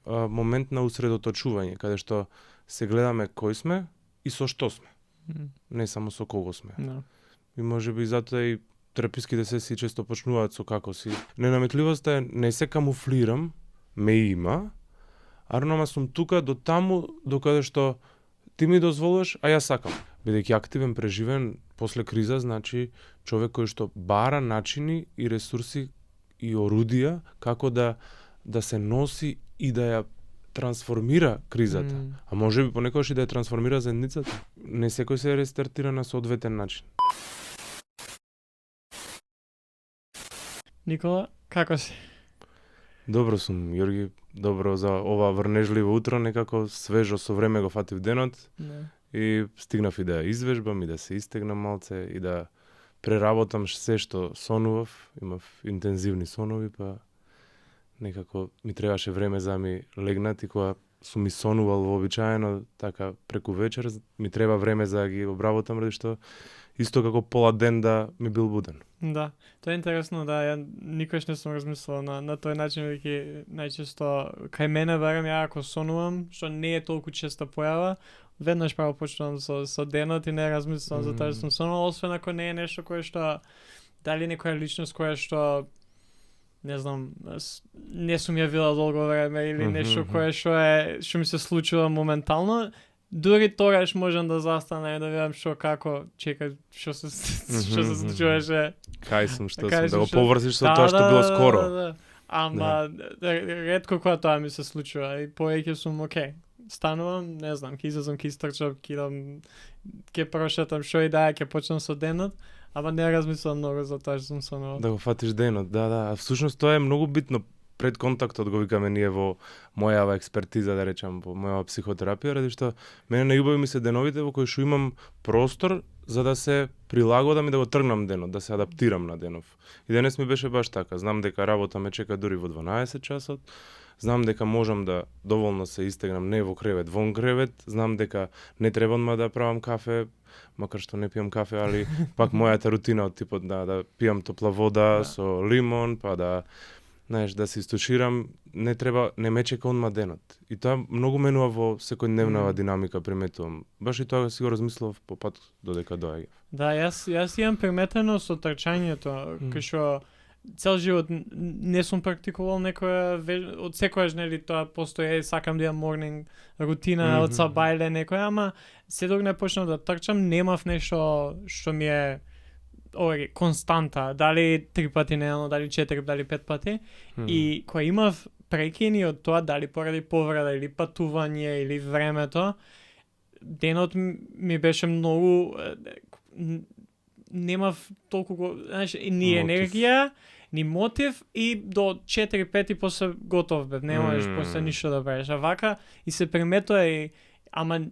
момент на усредоточување, каде што се гледаме кој сме и со што сме. Не само со кого сме. Да. И можеби затоа и тераписките сесии често почнуваат со како си. Ненаметливоста е не се камуфлирам, ме има, арнома сум тука до таму докаде што ти ми дозволуваш, а јас сакам. Бидејќи активен, преживен после криза, значи човек кој што бара начини и ресурси и орудија како да се носи и да ја трансформира кризата. А може би понекогаш и да ја трансформира заедницата. Не секој се рестартира на соодветен начин. Никола, како си? Добро сум, Јорги. Добро за ова врнежливо утро, некако свежо со време го фатив денот. Не. И стигнав и да ја извежбам, и да се истегнам малце, и да преработам се што сонував. Имав интензивни сонови, па некако ми требаше време за ми легнат, и кога сум ми сонувал вообичаено, така преку вечер, ми треба време за да ги обработам, ради што исто како пола ден да ми бил буден. Да, тоа е интересно, да, ја никош не сум размислил на тој начин, веќе најчесто кај мене барем ја ако сонувам, што не е толку честа појава, веднаш право почнувам со денот и не размислувам за тоа што сум сонувал, освен ако не е нешто кое што дали некоја личност која што не знам, не сум ја видела долго време или нешто кое што ми се случува моментално. Дури тогаш можам да застанам и да видам што како, чекај, што се случуваше. Кај сум, што сум, да го поврзиш со тоа што било скоро. Да. Ама ретко кога тоа ми се случува и повеќе сум окей. Станувам, не знам, ќе излезам, ќе истрчам, ќе прошетам што и да, ќе почнам со денот, ама не размислувам многу за тоа што сум сонувал. Да го фатиш денот, да. А всушност тоа е многу битно. Пред контактот го викаме ние во мојава експертиза, да речам, во мојава психотерапија, ради што мене најубави ми се деновите во кои што имам простор за да се прилагодам и да го тргнам денот, да се адаптирам на денов. И денес ми беше баш така. Знам дека работа ме чека дури во 12 часот. Знам дека можам да доволно се истегнам не во кревет, вон кревет. Знам дека не треба да правам кафе, макар што не пијам кафе, али пак мојата рутина од типот да пијам топла вода со лимон, па да да се истуширам, не ме чека онма денот. И тоа многу менува во секојдневнава динамика, приметувам. Баш и тоа си го размислував по пат додека доаѓав. Да, јас имам приметено со трчањето, кај што цел живот не сум практикувал некоја од секојаш, нели, тоа постои, сакам да имам морнинг рутина од сабајле некоја, ама се док не почнав да трчам, немав нешто што ми е константа, дали 3 пати неделно, дали 4, дали 5 пати. И кога имав прекини од тоа, дали поради повреда или патување или времето, денот ми беше многу немав толку, знаеш, ни енергија, ни мотив и до 4-5 после готов бев, не можеш после ништо да правиш. А вака и се приметува и ама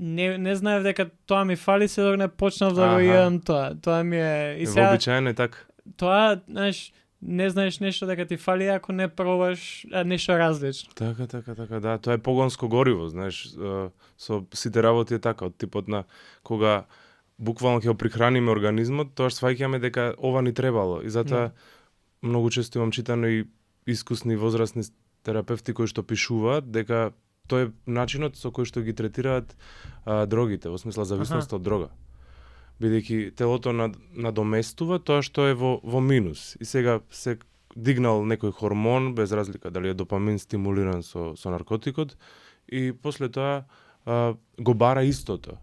не знаев дека тоа ми фали, се док не почнав да го јадам тоа. Тоа ми е и сега вообичаено е така. Тоа, знаеш, не знаеш нешто дека ти фали ако не пробаш нешто различно. Така, да, тоа е погонско гориво, знаеш, со сите работи е така, од типот на кога буквално ќе го прихраниме организмот, тоа сваќаме дека ова ни требало и затоа многу често имам читано и искусни возрастни терапевти кои што пишуваат дека тоа е начинот со кој што ги третираат дрогите, во смисла зависноста од дрога. Бидејќи телото надоместува тоа што е во минус. И сега се дигнал некој хормон, без разлика дали е допамин стимулиран со наркотикот, и после тоа го бара истото.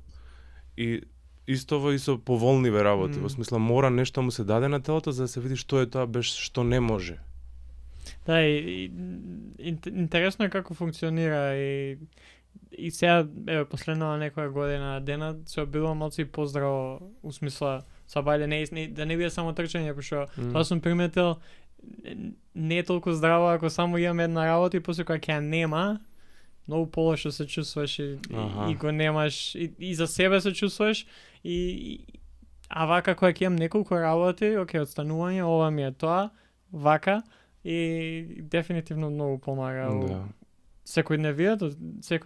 И истово и со поволниве работи, во смисла мора нешто му се даде на телото за да се види што е тоа без што не може. Да, и интересно е како функционира и сега, последнава некоја година денот се обидувам малци поздраво, у смисла, сабајле, да не биде само трчање, пошто тоа сум приметил, не е толку здраво ако само имам една работа и после кога ќе нема, многу полошо се чувствуваш и го немаш, и за себе се чувствуваш, а вака кога ќе имам неколку работи, окей, одстанување, ова ми е тоа, вака, и дефинитивно многу помага. Да. Секој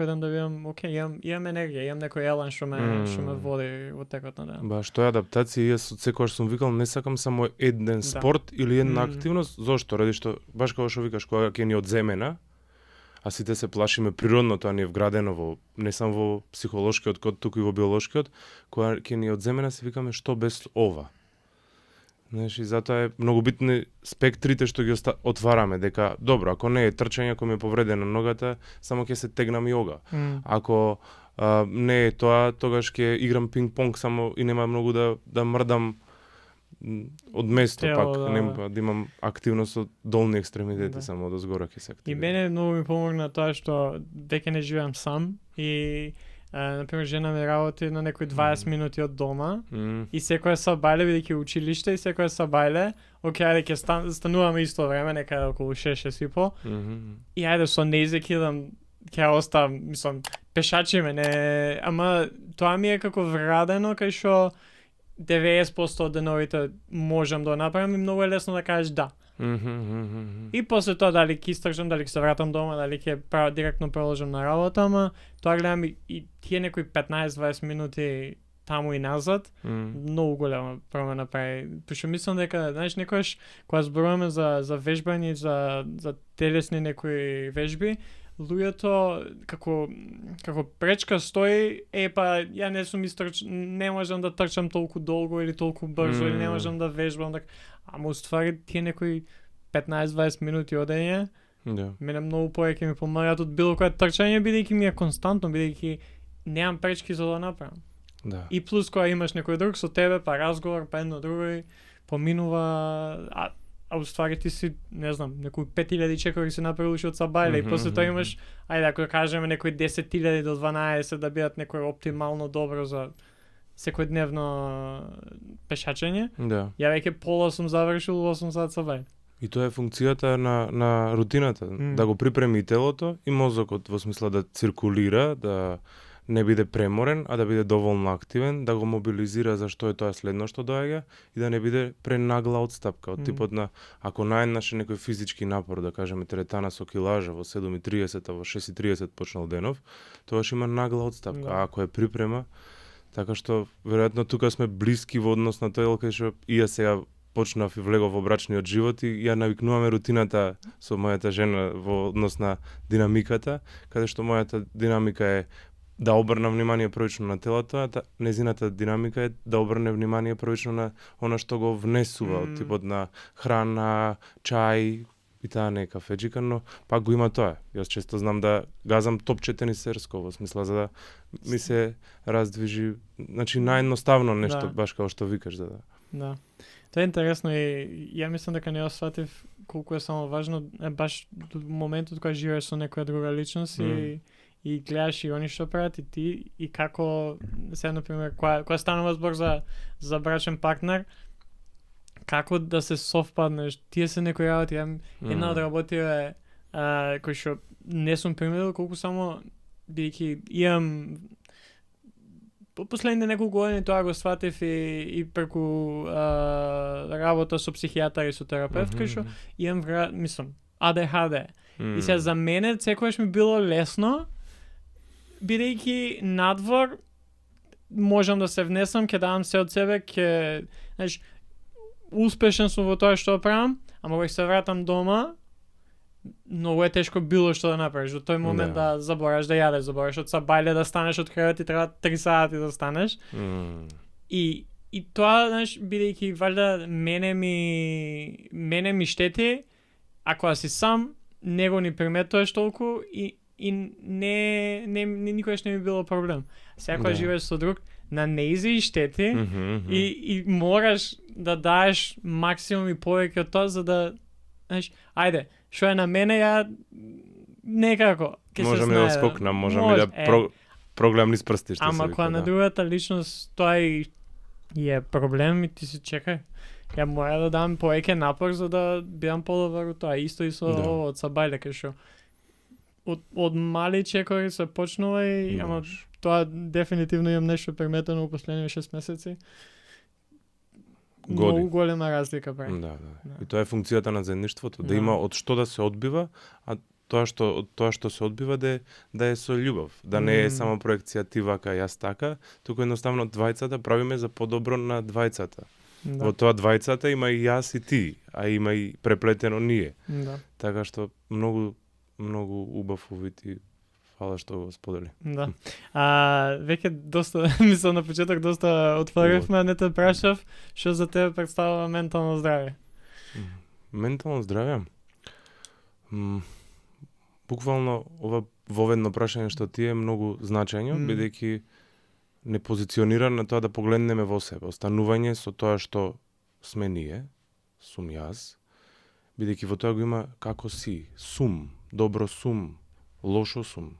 ден да видам, окей, имам енергија, имам некој елан што ме води во текот на ден. Баш тоа е адаптација, јас од секогаш сум викал не сакам само еден спорт или една активност, зошто? Ради што баш како што викаш кога ќе ни одземена, а сите се плашиме природно, тоа ни е вградено во не само во психолошкиот код, туку и во биолошкиот, кога ќе ни одземена се викаме што без ова. Знаеш, и затоа е многу битни спектрите што ги отвараме, дека добро, ако не е трчање, ако ми е повредена ногата, само ќе се тегнам јога. Ако не е тоа, тогаш ќе играм пинг-понг само и нема многу да мрдам од место, пак нема да имам активност од долни екстремитети, само од озгора ќе се активирам. И мене многу ми помогна тоа што веќе не живеам сам и например, жена ми работи на некои 20 минути од дома и секоја сабајле, бидејќи училиште и секоја сабајле, ајде ќе стануваме исто време, некаде околу 6 и по. И ајде со нејзе ќе оставам, мислам, пешачиме, не, ама тоа ми е како вградено кај што 90% од деновите можам да направам и многу е лесно да кажеш да. И после тоа дали ќе истрчам, дали ќе се вратам дома, дали ќе директно продолжам на работа, ама тоа гледам и тие некои 15-20 минути таму и назад, многу голема промена прави. Пошто мислам дека, знаеш, некојаш кога зборуваме за вежбање, за телесни некои вежби, луѓето како пречка стои, па ја не сум не можам да трчам толку долго или толку брзо или не можам да вежбам, ама уствари тие некои 15-20 минути одење, мене многу повеќе ми помагаат од било кое трчање, бидејќи ми е константно, бидејќи немам пречки за да направам. Да. И плюс кога имаш некој друг со тебе, па разговор, па едно друго поминува, а уствари ти си, не знам, некои 5000 чекори си направил уште од сабајле и после тоа имаш, ајде ако кажеме некои 10.000 до 12 да бидат некој оптимално добро за секојдневно пешачење. Да. Ја веќе пола сум завршил 8 сат сабајле. И тоа е функцијата на рутината, да го припреми телото и мозокот во смисла да циркулира, да не биде преморен, а да биде доволно активен, да го мобилизира за што е тоа следно што доаѓа и да не биде пренагла отстапка од типот на ако наеднаш е некој физички напор, да кажеме теретана со килажа во 7:30, а во 6:30 почнал денов, тогаш има нагла отстапка, а ако е припрема, така што веројатно тука сме блиски во однос на тоа кај што и ја сега почнав и влегов во брачниот живот и ја навикнуваме рутината со мојата жена во однос на динамиката, каде што мојата динамика е да обрнам внимание првично на телото, а незината динамика е да обрне внимание првично на она што го внесува, од типот на храна, чај и таа не е кафеџика, но пак го има тоа. Јас често знам да газам топче тенисерско, во смисла за да ми се раздвижи, значи наједноставно нешто, баш како што викаш, Да. Тоа е интересно и ја мислам дека не осватив колку е само важно баш моментот кога живееш со некоја друга личност и гледаш и они што прават и ти и како се например кога станува збор за брачен партнер, како да се совпаднеш, тие се некои работи, една од работи е кој што не сум приметил колку само бидејќи имам по последните неколку години тоа го сватив и преку работа со психијатар и со терапевт, кај што имам мислам ADHD. И сега за мене секогаш ми било лесно бидејќи надвор можам да се внесам, ќе давам се од себе, знаеш, успешен сум во тоа што правам, ама кога се вратам дома, многу е тешко било што да направиш. Во тој момент да забораш да јадеш, забораш од сабајле да станеш од кревет и треба 3 сати да станеш. И тоа, знаеш, бидејќи валјда мене ми штети, ако си сам, не го ни приметуваш толку и никогаш не ми било проблем. Сега кога живееш со друг, на нејзи штети и мораш да даеш максимум и повеќе од тоа за да, знаеш, ајде, што е на мене, ја некако ќе се знаеме. Можам да скокнам, можам и да прогледам низ прсти, што се вика. Ама кога на другата личност тоа и е проблем и ти си чекај. Ја мора да дам повеќе напор за да бидам подобар од тоа. Исто и со од сабајле, кај што од мали чекори се почнува и ама тоа дефинитивно имам нешто приметено во последните 6 месеци. Многу голема разлика прави. Да. И тоа е функцијата на заедништвото, да има од што да се одбива, а тоа што се одбива да е со љубов, да не е само проекција ти вака, јас така, туку едноставно двајцата правиме за подобро на двајцата. Во тоа двајцата има и јас и ти, а има и преплетено ние. Така што многу многу убав увид и фала што го сподели. Да. Веќе доста, мислам на почеток доста отворивме, не те прашав, што за тебе представува ментално здравје? Ментално здравје? Буквално ова воведно прашање што ти е многу значајно, бидејќи не позиционира на тоа да погледнеме во себе. Останување со тоа што сме ние, сум јас, бидејќи во тоа го има како си, сум, добро сум, лошо сум,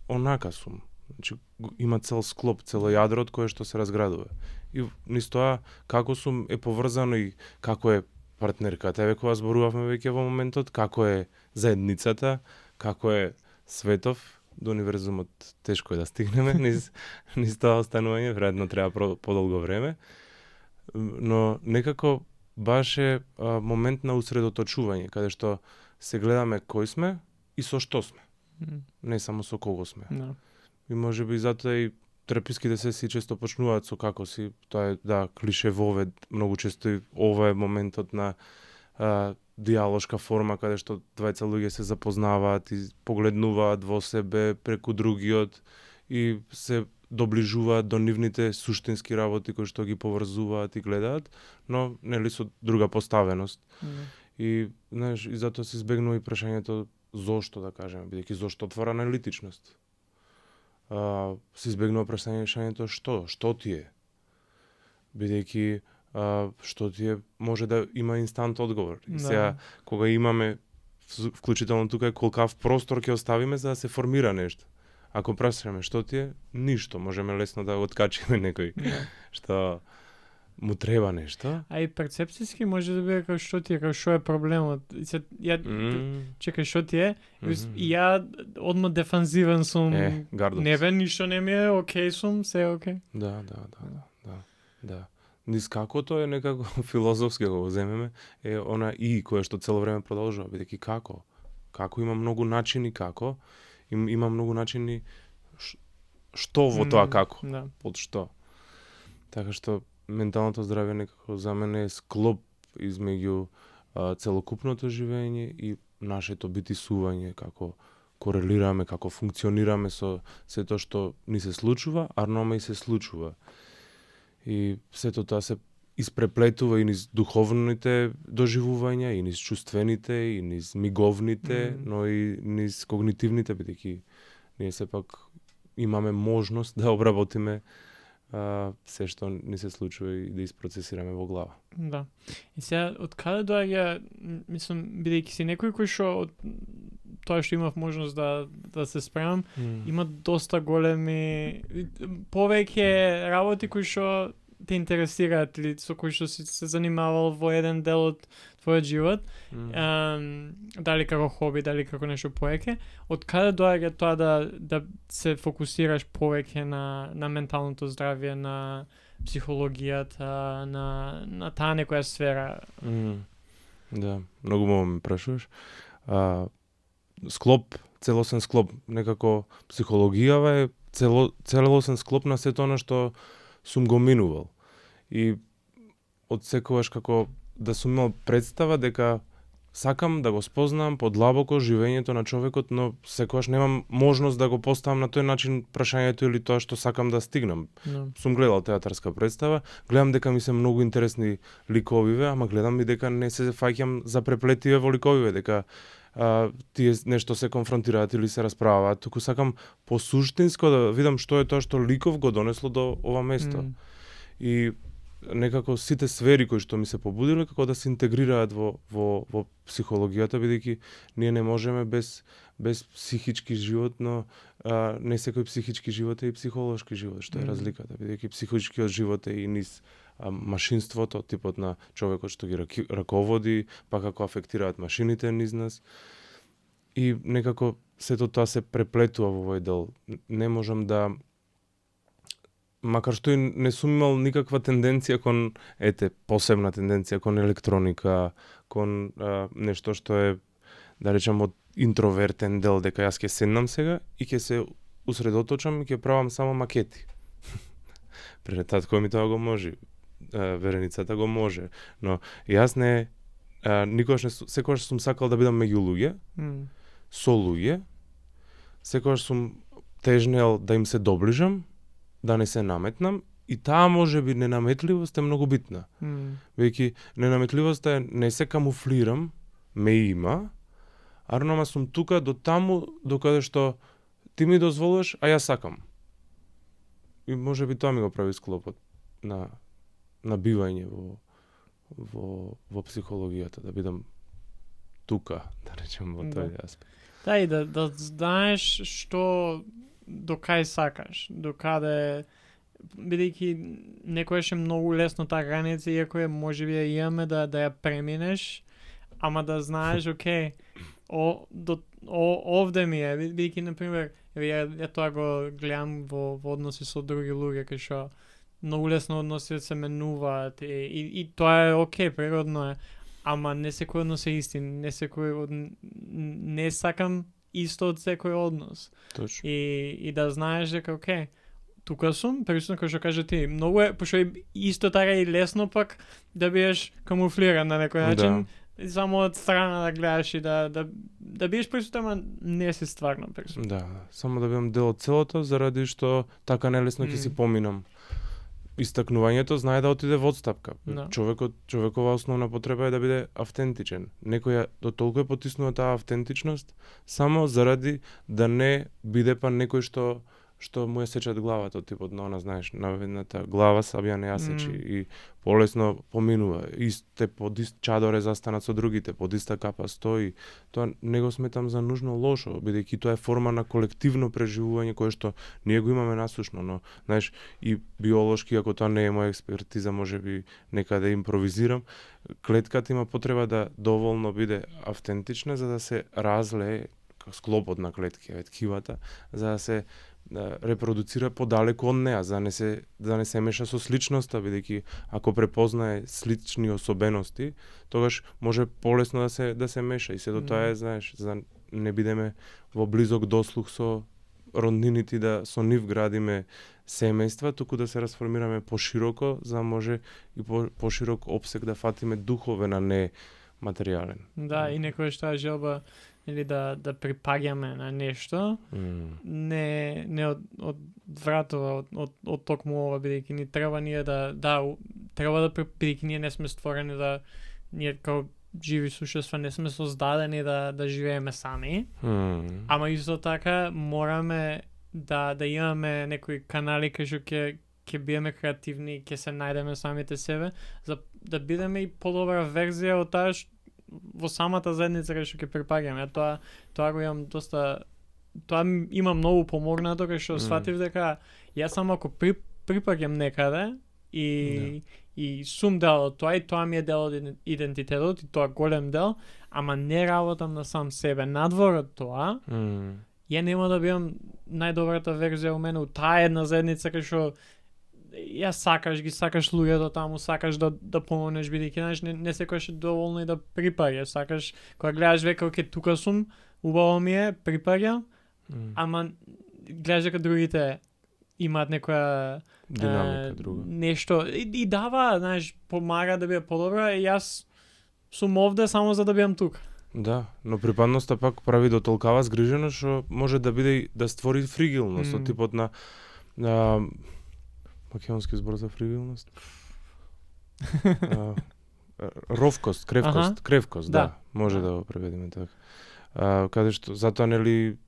онака сум. Значи, има цел склоп, цело јадро од кое што се разградува. И низ тоа, како сум е поврзано и како е партнерката, еве кога зборувавме веќе во моментот, како е заедницата, како е светов, до универзумот тешко е да стигнеме, низ тоа останување, веројатно треба подолго време, но некако баш е момент на усредоточување, каде што се гледаме кој сме и со што сме. Не само со кого сме. No. И можеби затоа и тераписките сесии често почнуваат со како си, тоа е клише вовед, многу често и ова е моментот на диалошка форма каде што двајца луѓе се запознаваат и погледнуваат во себе преку другиот и се доближуваат до нивните суштински работи кои што ги поврзуваат и гледаат, но нели со друга поставеност. И знаеш, и затоа се избегнува и прашањето зошто, да кажеме, бидејќи зошто отвора аналитичност. Се избегнува прашањето што ти е, бидејќи што ти е може да има инстант одговор. И сега кога имаме вклучително тука колкав простор ќе оставиме за да се формира нешто. Ако прашаме што ти е, ништо, можеме лесно да го откачиме некој што му треба нешто. А и перцепцијски може да биде како што ти е, како што е проблемот. Чекај што ти е, и ја одма дефанзивен сум. Не бе, ништо не ми е, окей сум, се е окей. Да. Низ какото е некако филозофски го земеме, е она и кое што цело време продолжува, бидејќи како? Како има многу начини како, има многу начини што во тоа како, под што. Така што менталното здравје некако за мене е склоп измеѓу целокупното живење и нашето битисување, како корелираме, како функционираме со сето што ни се случува, а нома и се случува. И сето тоа се испреплетува и низ духовните доживувања, и низ чувствените, и низ миговните, но и низ когнитивните, бидејќи ние сепак имаме можност да обработиме се што ни се случува и да isprocesirаме во глава. Да. И сега, од каде доаѓа, мислам, бидејќи си некој кој што од тоа што имав можност да се спремам, има доста големи, повеќе работи кои што те интересираат или со кои што си се занимавал во еден дел од твојот живот, дали како хоби, дали како нешто повеќе, од каде доаѓа тоа да се фокусираш повеќе на менталното здравје, на психологијата, на таа некоја сфера? Да, многу ме прашуваш. Склоп, целосен склоп, некако психологијава е целосен склоп на сето она што сум го минувал. И од секогаш како да сум имал представа дека сакам да го спознам подлабоко живењето на човекот, но секогаш немам можност да го поставам на тој начин прашањето или тоа што сакам да стигнам. Сум гледал театарска представа, гледам дека ми се многу интересни ликовиве, ама гледам и дека не се фаќам за преплетиве во ликовиве, дека тие нешто се конфронтираат или се расправаат, туку сакам посуштинско да видам што е тоа што ликов го донесло до ова место. И некако сите сфери кои што ми се побудиле како да се интегрираат во психологијата, бидејќи ние не можеме без психички живот, но не секој психички живот е и психолошки живот, што е разликата, бидејќи психичкиот живот е и низ машинството, типот на човекот што ги раководи, па како афектираат машините низ нас. И некако сето тоа се преплетува во овој дел. Не можам да, макар што и не сум имал никаква тенденција кон, посебна тенденција кон електроника, кон нешто што е, да речам, од интровертен дел, дека јас ќе седнам сега и ќе се усредоточам и ќе правам само макети. Татко ми тоа го може, вереницата го може, но јас секогаш сум сакал да бидам меѓу луѓе, со луѓе, секогаш сум тежнел да им се доближам, да не се наметнам, и таа можеби ненаметливост е многу битна. Веќе ненаметливоста е не се камуфлирам, ме има, арнома сум тука до таму докаде што ти ми дозволуваш, а јас сакам. И можеби тоа ми го прави склопот на бивање во психологијата, да бидам тука, да речем, во тој аспект. Да, и да знаеш што до кај сакаш, до каде, бидејќи некојаш е многу лесно таа граница, иако е можеби ја имаме да ја преминеш, ама да знаеш, окей, овде ми е, бидејќи на пример, ја тоа го гледам во односи со други луѓе кај што многу лесно односи се менуваат и тоа е окей, природно е, ама не секој однос е исти, не сакам исто од секој однос. Точно. И да знаеш дека окей, тука сум, присутно кој што кажа ти, многу е, пошто исто така и лесно пак да биеш камуфлиран на некој начин, само од страна да гледаш и да биеш присутен, ама не си стварно присутен. Да, само да бидам дел од целото, заради што така нелесно ќе си поминам. Истакнувањето знае да отиде во одстапка. Човекова основна потреба е да биде автентичен. Некој до толку е потиснува таа автентичност само заради да не биде па некој што му ја сечат главата, типот на она, знаеш, наведната глава сабја не ја сечи и полесно поминува. Под ист чадор е застанат со другите, под иста капа стои. Тоа не го сметам за нужно лошо, бидејќи тоа е форма на колективно преживување кое што ние го имаме насушно, но знаеш, и биолошки, ако тоа не е моја експертиза, можеби некаде импровизирам, клетката има потреба да доволно биде автентична за да се разлее склопот на клетки, ткивата, за да се репродуцира подалеку од неа, за да не се меша со сличноста, бидејќи ако препознае слични особености, тогаш може полесно да се меша и сето тоа е, знаеш, за не бидеме во близок дослух со роднините, да со нив градиме семејства, туку да се расформираме пошироко, за може и поширок опсег да фатиме духовен, а не материјален. Да, и некоја што желба или да припаѓаме на нешто, не од вратова, од токму ова, бидејќи ни треба ние треба да бидејќи ние не сме створени ние као живи суштества не сме создадени да живееме сами, ама исто така мораме да имаме некои канали кај што ќе бидеме креативни, ќе се најдеме самите себе, за да бидеме и подобра верзија од таа во самата заедница кај што ќе припаѓаме. Тоа го имам доста, тоа има многу помогнато, кај што сватив дека јас само ако припаѓам некаде и сум дел од тоа, и тоа ми е дел од идентитетот, и тоа голем дел, ама не работам на сам себе. Надвор од тоа, ја нема да бидам најдобрата верзија у мене, у таа една заедница кај што ја ги сакаш луѓето таму, сакаш да помогнеш, бидејќи знаеш не секојаш е доволно и да припаѓаш, сакаш кога гледаш века окей, тука сум, убаво ми е, припаѓам, ама гледаш дека другите имаат некоја динамика друга. Нешто и дава, знаеш, помага да биде подобра, и јас сум овде само за да бидам тука. Да, но припадноста пак прави до толкава згрижено што може да биде да створи фригилност, од типот на македонски збор за фригилност. Ровкост, кревкост, да, може да го преведеме така. Каде што затоа нели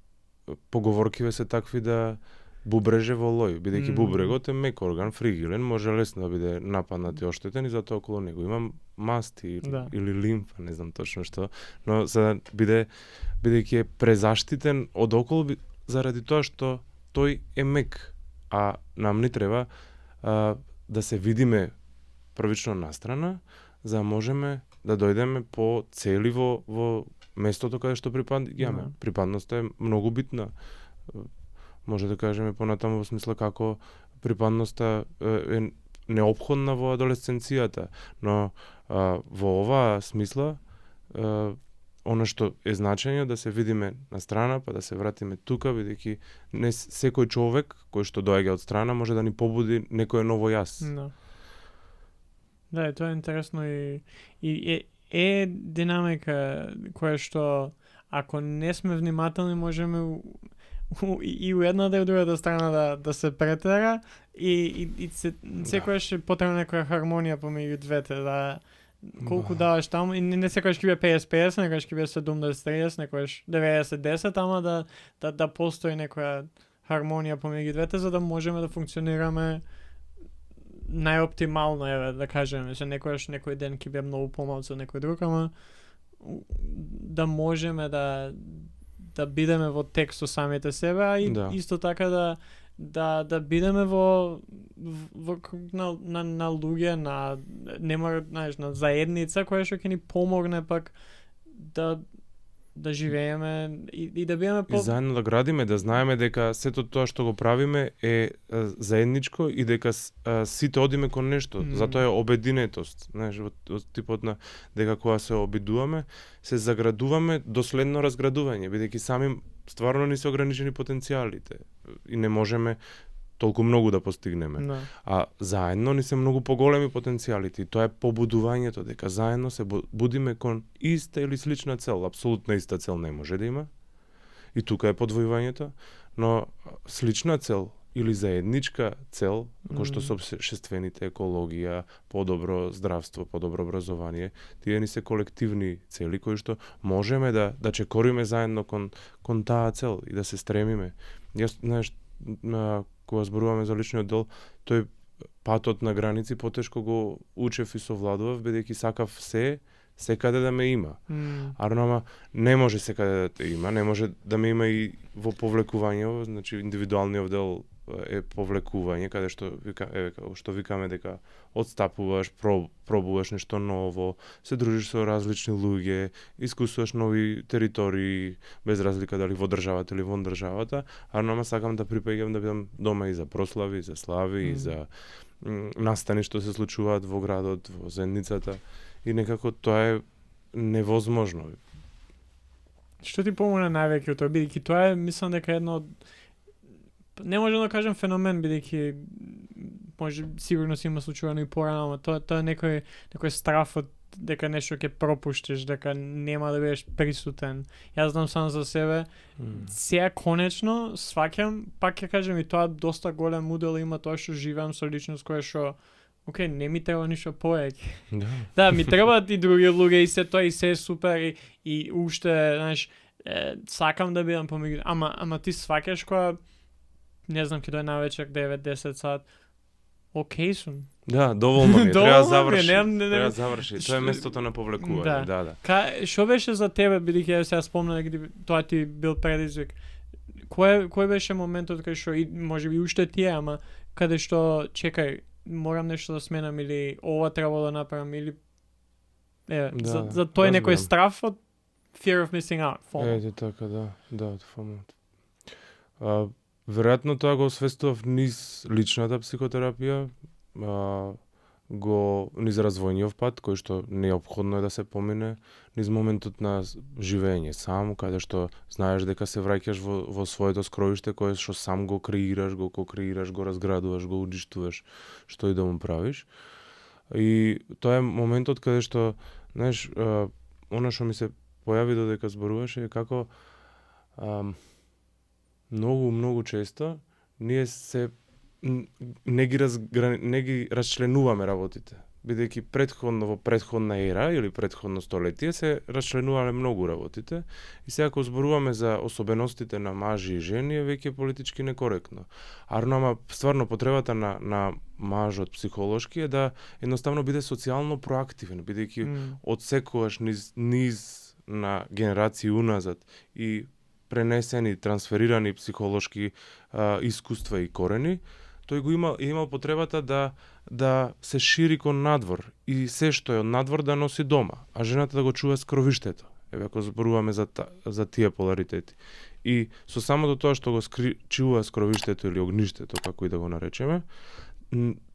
поговоркиве се такви да бубреже во лој, бидејќи бубрегот е мек орган, фригилен, може лесно да биде нападнат и оштетен, и затоа околу него има масти или лимфа, не знам точно што, но за да бидејќи е презаштитен од околу заради тоа што тој е мек, а нам ни треба да се видиме првично настрана, за да можеме да дојдеме по цели во местото каде што припаѓаме. Припадноста е многу битна. Може да кажеме понатаму во смисла како припадноста е неопходна во адолесценцијата, но во оваа смисла она што е значење да се видиме на страна, па да се вратиме тука, бидејќи не секој човек кој што доаѓа од страна може да ни побуди некое ново јас. Да, тоа е интересно и е динамика која што ако не сме внимателни, можеме и у едната и у другата страна да се претера и секогаш е потребна некоја хармонија помеѓу двете, да колку даваш таму и не секогаш ќе биде 50-50, некогаш ќе биде 70-30, некогаш 90-10, ама да постои некоја хармонија помеѓу двете за да можеме да функционираме најоптимално, еве, да кажеме, се некој ден ќе биде многу помалку од некој друг, ама да можеме да бидеме во текст со самите себе, а и исто така да бидеме во на луѓе, на заедница која што ќе ни помогне пак да живееме и да бидеме И заедно да градиме, да знаеме дека сето тоа што го правиме е заедничко и дека сите одиме кон нешто. Затоа е обединетост, знаеш, од типот на дека кога се обидуваме, се заградуваме до следно разградување, бидејќи сами стварно ни се ограничени потенцијалите и не можеме толку многу да постигнеме. Да. А заедно ни се многу поголеми потенцијалите и тоа е побудувањето дека заедно се будиме кон иста или слична цел. Апсолутно иста цел не може да има. И тука е подвојувањето, но слична цел или заедничка цел, кој што се обшествените, екологија, подобро здравство, подобро образование, тие ни се колективни цели кои што можеме да чекориме заедно кон таа цел и да се стремиме. Јас, знаеш, кога зборуваме за личниот дел, тој патот на граници потешко го учев и совладував, бидејќи сакав секаде да ме има. Ама не може секаде да те има, не може да ме има и во повлекување, значи индивидуалниот дел е повлекување, каде што викаме дека одстапуваш, пробуваш нешто ново, се дружиш со различни луѓе, искусуваш нови територии, без разлика дали во државата или вон државата, ама сакам да припаѓам да бидам дома и за прослави, и за слави, и за настани што се случуваат во градот, во заедницата, и некако тоа е невозможно. Што ти помогна највеќе тоа, бидејќи тоа е, мислам дека едно не можам да кажам феномен, бидејќи може сигурно си има случувано и порано, ама тоа е некој страф од дека нешто ќе пропуштиш, дека нема да бидеш присутен. Јас знам само за себе. Сега конечно сваќам, пак ќе кажам и тоа доста голем удел има тоа што живеам со личност која што не ми треба ништо повеќе. Да, ми требаат и други луѓе и се тоа и се е супер и уште, знаеш, сакам да бидам помеѓу, ама ти сваќаш кога не знам, ќе дојде на вечер 9-10 сат. Сум. Да, доволно ми е. Треба да заврши. Тоа е местото на повлекување. Да. Што беше за тебе, бидејќи ја сега спомна дека тоа ти бил предизвик? Кој беше моментот кај што можеби уште ти е, ама каде што чекај, морам нешто да сменам или ова треба да направам или за тој некој страф од fear of missing out. Ете така, да, FOMO. Веројатно тоа го освестував низ личната психотерапија, низ развојниот пат, кој што неопходно е да се помине, низ моментот на живење сам, каде што знаеш дека се враќаш во своето скровиште, кое што сам го креираш, го ко-креираш, го разградуваш, го уништуваш, што и да му правиш. И тоа е моментот каде што, знаеш, она што ми се појави додека зборуваше е како многу често ние не ги расчленуваме работите. Бидејќи во претходна ера или претходно столетие се расчленувале многу работите и сега кога зборуваме за особеностите на мажи и жени е веќе политички некоректно. Ама стварно потребата на мажот психолошки е да едноставно биде социјално проактивен, бидејќи одсекуваш низ на генерации уназад и пренесени, трансферирани психолошки искуства и корени, тој го имал потребата да се шири кон надвор и се што е од надвор да носи дома, а жената да го чува скровиштето. Еве ако зборуваме за тие поларитети. И со самото тоа што го чува скровиштето или огништето, како и да го наречеме,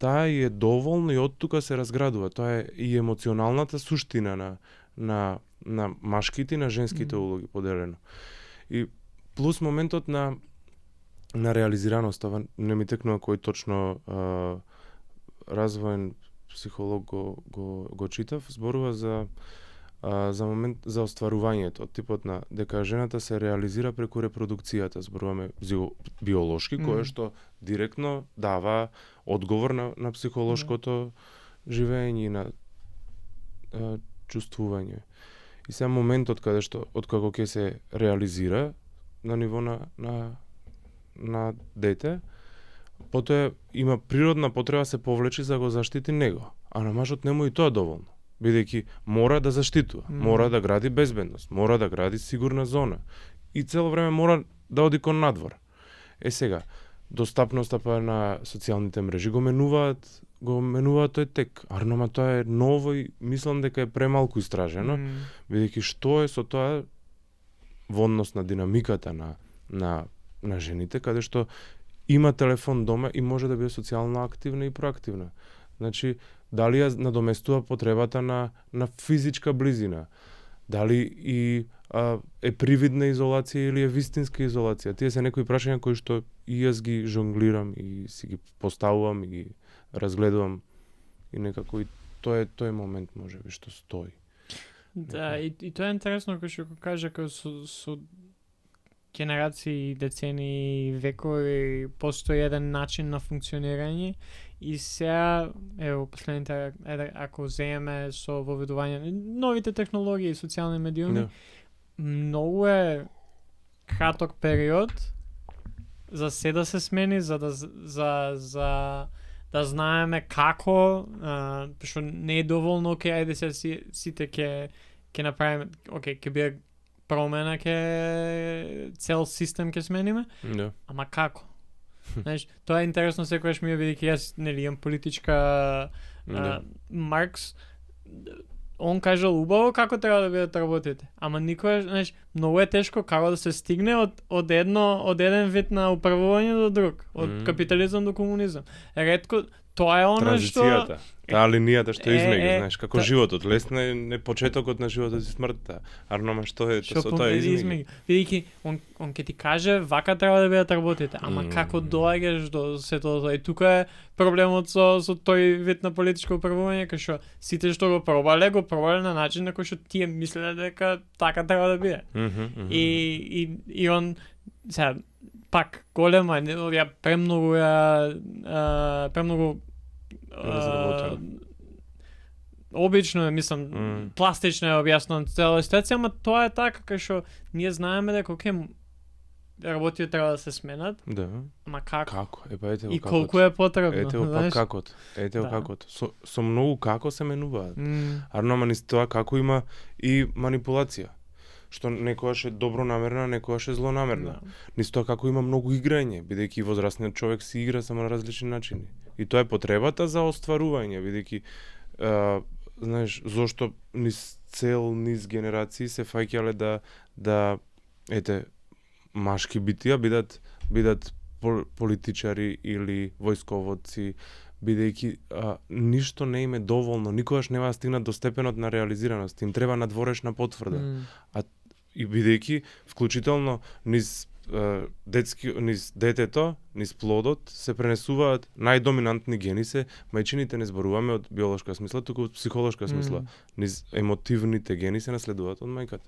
таа е доволно и од тука се разградува. Тоа е и емоционалната суштина на машките и на женските улоги поделено. И плюс моментот на реализираност, ова не ми текнува кој точно развоен психолог го читав, зборува за за момент за остварувањето, типот на дека жената се реализира преку репродукцијата, зборуваме биолошки, кое што директно дава одговор на психолошкото живење и на чувствување. И сега моментот каде што откако ќе се реализира на ниво на дете, потоа има природна потреба се повлечи за да го заштити него, а на мажот нему и тоа доволно, бидејќи мора да заштитува, мора да гради безбедност, мора да гради сигурна зона и цело време мора да оди кон надвор. Сега, достапноста па на социјалните мрежи го менуваат тој тек. Арнама тоа е ново и мислам дека е премалку истражено, бидејќи што е со тоа во однос на динамиката на жените, каде што има телефон дома и може да биде социјално активна и проактивна. Значи, дали ја надоместува потребата на физичка близина, дали и е привидна изолација или е вистинска изолација. Тие се некои прашања кои што и јас ги жонглирам и си ги поставувам и ги разгледувам и некако и тој момент можеби што стои. Да, и тоа е интересно кој што кажа како со генерации, децени, векови постои еден начин на функционирање и сега ево последните ако земеме со воведување новите технологии и социјални медиуми, многу е краток период за се да се смени, за да знаеме како, што не е доволно, ајде се сите ќе направиме, ќе биде промена, цел систем ќе смениме, ама како? Знаеш, тоа е интересно секогаш ми бидејќи јас имам политичка Маркс, он кажал убаво како треба да бидат работите, ама никој, знаеш, многу е тешко како да се стигне од еден вид на управување до друг, од капитализам до комунизам. Ретко тоа е она што транзицијата, таа линијата што измеѓу, знаеш, како животот, лесно е почетокот на животот и смртта. Арнома што е со тоа измеѓу. Бидејќи он ќе ти каже вака треба да бидат работите, ама како доаѓаш до сето тоа и тука е проблемот со тој вид на политичко управување, кај што сите што го пробале на начин на кој што тие мислеле дека така треба да биде. И он сега пак голема, ја премногу обично мислам, пластично е објаснено цела ситуација, ама тоа е така кај што ние знаеме дека работите треба да се сменат. Да. Ама како? Како? Ете и колку е потребно. Ете го пак какот. Какот. Со многу како се менуваат. Арнома низ тоа како има и манипулација, што некојаш е добронамерна, некојаш е злонамерна. Низ тоа како има многу играње, бидејќи возрастниот човек си игра само на различни начини. И тоа е потребата за остварување, бидејќи знаеш, зошто низ генерации се фаќале да ете машки битија бидат политичари или војсковоци, бидејќи ништо не им е доволно, никогаш нема да стигнат до степенот на реализираност, им треба надворешна потврда. И бидејќи вклучително низ детето, низ плодот се пренесуваат најдоминантни гени се, мајчините не зборуваме од биолошка смисла, туку од психолошка смисла. Низ емотивните гени се наследуваат од мајката.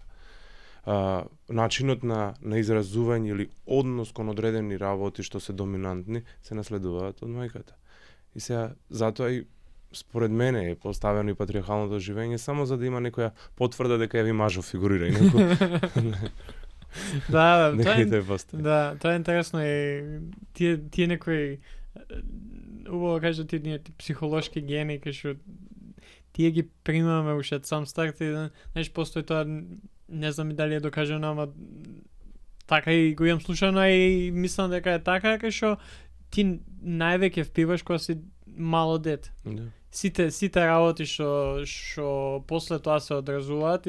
Начинот на изразување или однос кон одредени работи што се доминантни се наследуваат од мајката. И сега затоа и според мене е поставено и патриархалното живење само за да има некоја потврда дека ви мажов фигурира и Да, тоа е интересно и тие некои убаво кажа тие психолошки гени кај што тие ги примаме уште од сам старт и знаеш постои тоа, не знам и дали е докажано, ама така и го имам слушано и мислам дека е така, кај што ти највеќе впиваш кога си мало дете. Сите работи што после тоа се одразуваат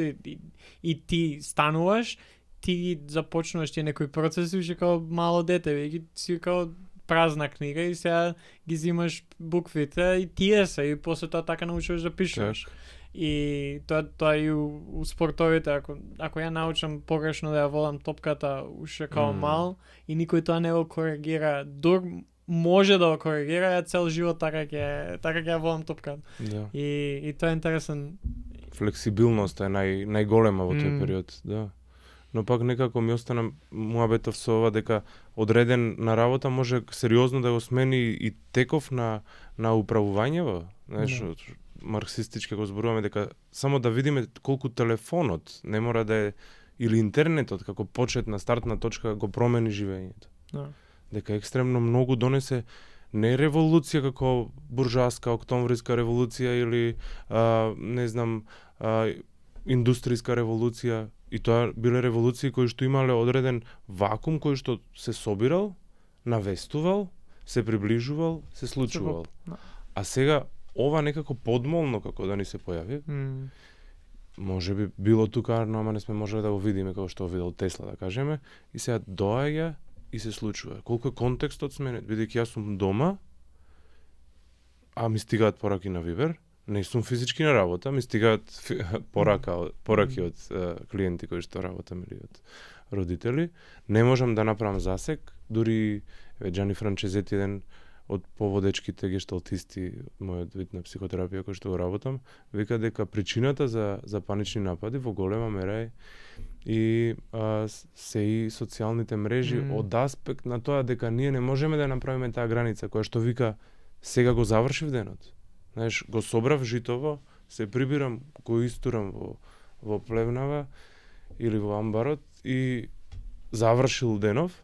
и ти стануваш, ти започнуваш тие некои процеси уште како мало дете, веќе си како празна книга и сега ги зимаш буквите и тие се и после тоа така научуваш да пишеш. И тоа и у спортовите, ако ја научам погрешно да ја волам топката уште како мал и никој тоа не го коригира, дур може да го коригира, ја цел живот така ќе ја волам топката. И тоа е интересен. флексибилноста е најголема во тој Мм. период, да. Но пак некако ми остана муабетов со ова дека одреден на работа може сериозно да го смени и теков на управувањево. Знаеш, Да. марксистички го зборуваме дека само да видиме колку телефонот не мора да е или интернетот како почетна стартна точка го промени живењето. Да. Дека екстремно многу донесе не револуција како буржуаска октомвриска револуција или не знам индустријска револуција, и тоа биле револуции кои што имале одреден вакуум кој што се собирал, навестувал, се приближувал, се случувал. Да. А сега ова некако подмолно како да ни се појави, Мм. може би било тука, но ама не сме можеле да го видиме како што видел Тесла, да кажеме, и сега доаѓа и се случува. Колку е контекстот сменет, бидејќи јас сум дома, а ми стигаат пораки на Вибер, не сум физички на работа, ми стигаат пораки од клиенти кои што работам или од родители. Не можам да направам засек, дури Џани Франчезети, еден од поводечките гешталтисти, мојот вид на психотерапија кој што го работам, вика дека причината за панични напади во голема мера е и се и социјалните мрежи од аспект на тоа дека ние не можеме да направиме таа граница која што вика сега го завршив денот. Знаеш, го собрав житово, се прибирам, го истурам во плевнава или во амбарот и завршил денов,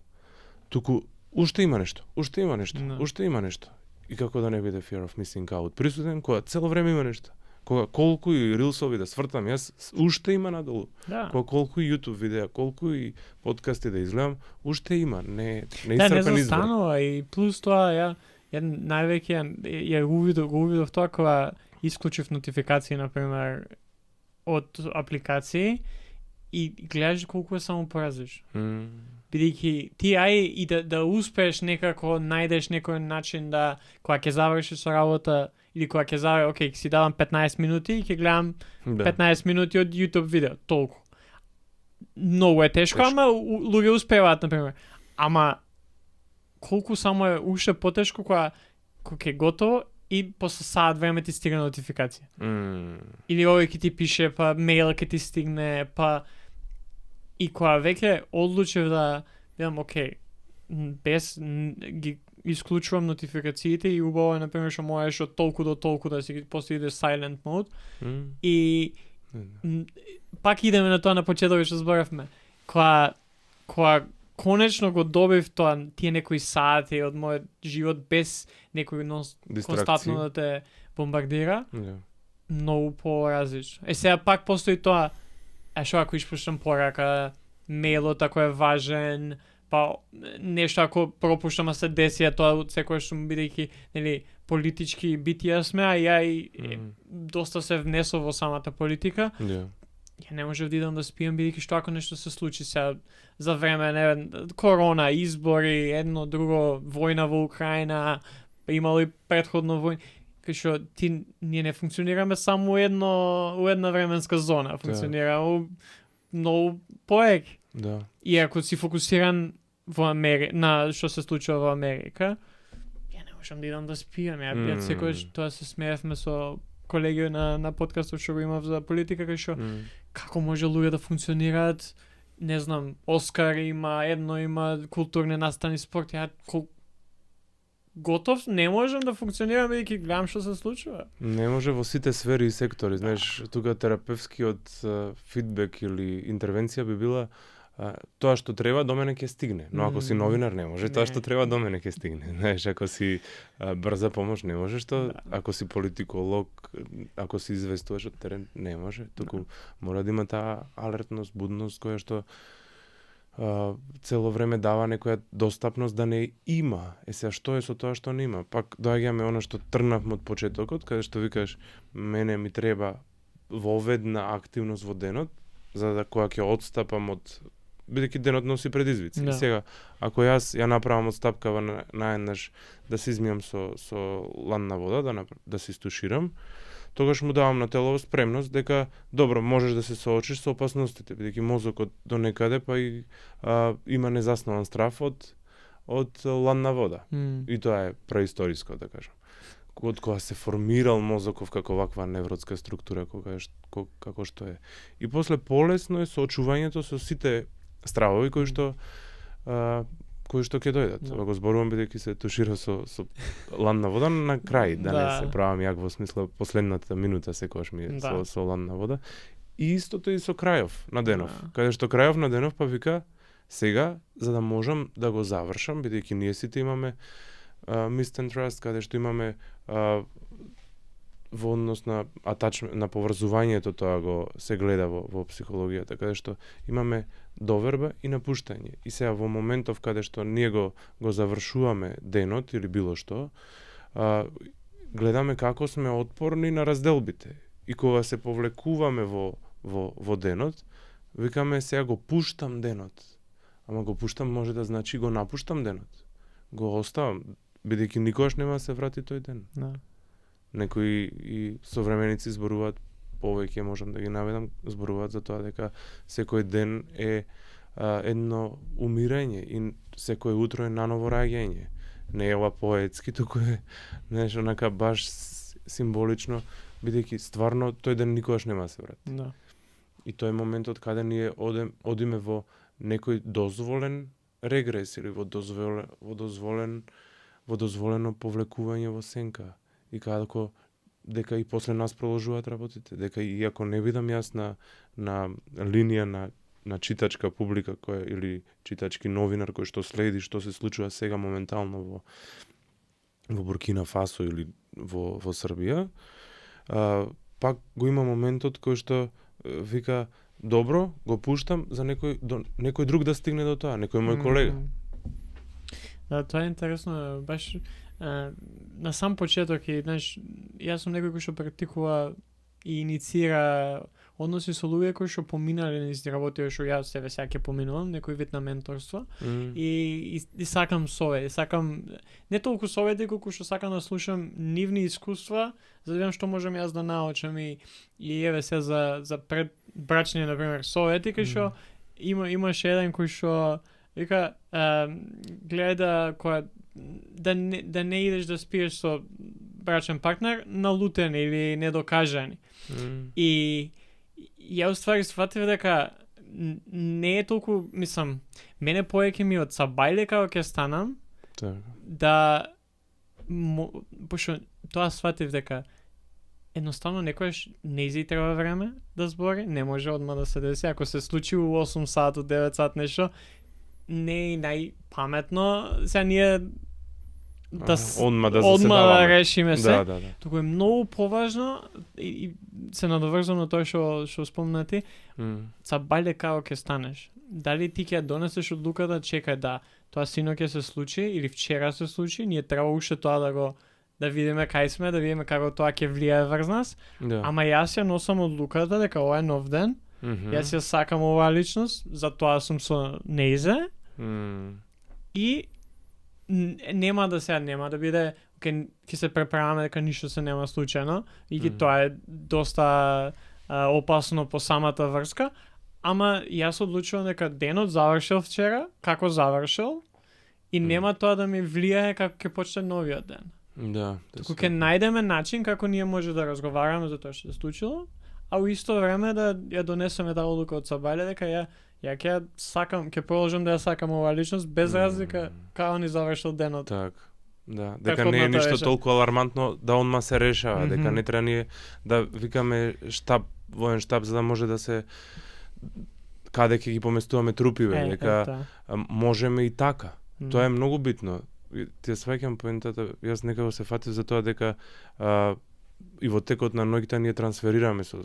туку уште има нешто. Да. Уште има нешто. И како да не биде fear of missing out присутен, кога цело време има нешто. Кога колку и рилсови да свртам, јас уште има надолу. Да. Кога колку и YouTube видеа, колку и подкасти да изгледам, уште има, не Да, не исцрпен избор. застанува и плюс тоа ја највеќе ја го увидов тоа кога исклучив нотификации на пример од апликации и гледаш колку е само поразлично. Бидејќи ти и да успееш некако најдеш некој начин да кога ќе завршиш со работа или кога ќе завршиш, окей, ќе си давам 15 минути и ќе гледам 15 минути од YouTube видео, толку. Многу е тешко, ама луѓе успеваат на пример. Ама колку само е уште потешко кога ќе готово и после саат време ти стига нотификација. Или овој ќе ти пише, па мејл ќе ти стигне, па и кога веќе одлучив да бидам окей, без ги исклучувам нотификациите и убаво е на пример што можеш од толку до толку да си после иде silent mode и пак идеме на тоа на почетокот што зборавме. Кога конечно го добив тоа, тие некои сати од мојот живот без некој константно да те бомбардира, многу поразлично. Сега пак постои тоа, што ако испуштам порака, мејлот ако е важен, па нешто ако пропуштам се деси, тоа од секој што бидејќи нели политички битија сме, а ја доста се внесов во самата политика. Ја не можев да идам да спијам бидејќи што ако нешто се случи сега за време корона, избори, едно друго, војна во Украина, имало и претходно војна, кај што ние не функционираме само у една временска зона, функционираме многу поеќе. Да. И ако си фокусиран во на што се случува во Америка, ја не можам да идам да спијам. Ја секогаш тоа се смеевме со колеги на подкастот што го имав за политика, кај што како може луѓе да функционираат, не знам, Оскар има културни настани, спорт, ја готов, не можам да функционирам бидејќи гледам што се случува. Не може во сите сфери и сектори, знаеш, тука терапевскиот фидбек или интервенција би била тоа што треба до мене ќе стигне, но ако си новинар не може, тоа што треба до мене ќе стигне. Знаеш, ако си брза помош не може што, ако си политиколог, ако си известуваш од терен не може, туку мора да има таа алертност, будност која што цело време дава некоја достапност да не има. Сега што е со тоа што не има? Пак доаѓаме она што трнавме од почетокот, каде што викаш мене ми треба воведна активност во денот, за да кога ќе одстапам од бидејќи денот носи предизвици. И сега ако јас ја направам одстапкава наеднаш да се измијам со ладна вода, да се истуширам, тогаш му давам на тело спремност дека добро, можеш да се соочиш со опасностите, бидејќи мозокот до некаде па и има незаснован страф од ладна вода. И тоа е преисториско, да кажам. од кога се формирал мозоков како ваква невротска структура како што е. И после полесно е соочувањето со сите стравови кои што ќе дојдат. Ова го зборувам бидејќи се тушира со ладна вода на крај, да не се правам јак во смисла последната минута секогаш ми е со ладна вода. И истото и со крајов на денов. Каде што крајов на денов па вика сега за да можам да го завршам, бидејќи ние сите имаме mist and trust, каде што имаме во однос на на поврзувањето, тоа го се гледа во психологијата, каде што имаме доверба и напуштање. И сега во моментов каде што ние го завршуваме денот или било што, гледаме како сме отпорни на разделбите. И кога се повлекуваме во денот, викаме сега го пуштам денот. Ама го пуштам може да значи го напуштам денот. Го оставам, бидејќи никогаш нема да се врати тој ден. Некои и современици зборуваат повеќе, можам да ги наведам, зборуваат за тоа дека секој ден е едно умирање и секој утро е наново раѓање. Не е ова поетски, туку е нешто онака баш символично, бидејќи стварно тој ден никогаш нема да се врати. Да. И тој е моментот каде ние одиме во некој дозволен регрес или во дозволено повлекување во сенка. И како дека и после нас продолжуваат работите, дека и ако не видам јас на линија на читачка публика или читачки новинар кој што следи што се случува сега моментално во Буркина Фасо или во Србија, пак го има моментот кој што вика добро, го пуштам за некој друг да стигне до тоа, некој мој колега. Да, тоа е интересно, баш на сам почеток и знаеш, јас сум некој кој што практикува и инициира односи со луѓе кои што поминале низ работи што јас себе сега ќе поминувам, некој вид на менторство. И сакам совет, сакам не толку совети колку што сакам да слушам нивни искуства, за да видам што можам јас да научам и еве се за предбрачни на пример совети кои што имаше еден кој што вика гледа да не идеш да спиеш со брачен партнер налутен или недокажани. И ја уствари сватив дека не е толку, мислам, мене поеќе ми од сабајле како ќе станам, да пошто тоа сватив дека едноставно некојаш не треба време да збори, не може одма да се деси, ако се случи у 8 сат, у 9 сат нешто, не е најпаметно, сега ние одма да решиме се. Да. Туку е многу поважно и се надоврзам на тоа што спомнати. Сабајле како ќе станеш. Дали ти ќе донесеш одлуката, чекај да тоа сино ќе се случи или вчера се случи, ние треба уште тоа да видиме кај сме, да видиме како тоа ќе влијае врз нас. Ама јас ја носам одлуката дека ова е нов ден. Јас ја сакам оваа личност, затоа сум со нејзе. И нема да биде ќе се преправаме дека ништо се нема случајно и тоа е доста опасно по самата врска, ама јас одлучувам дека денот завршил вчера, како завршил и нема тоа да ми влијае како ќе почне новиот ден. Да. Туку ќе најдеме начин како ние може да разговараме за тоа што се случило, а во исто време да ја донесеме таа одлука од сабајле дека ја ќе сакам, ќе продолжам да ја сакам оваа личност без разлика како ни завршил денот. Така. Да, дека не е ништо толку алармантно да онма се решава, дека не треба ние да викаме воен штаб за да може да се каде ќе ги поместуваме трупиве, дека можеме и така. Тоа е многу битно. Ти ја сваќам поентата, јас некако се фатив за тоа дека и во текот на ноќта ние трансферираме со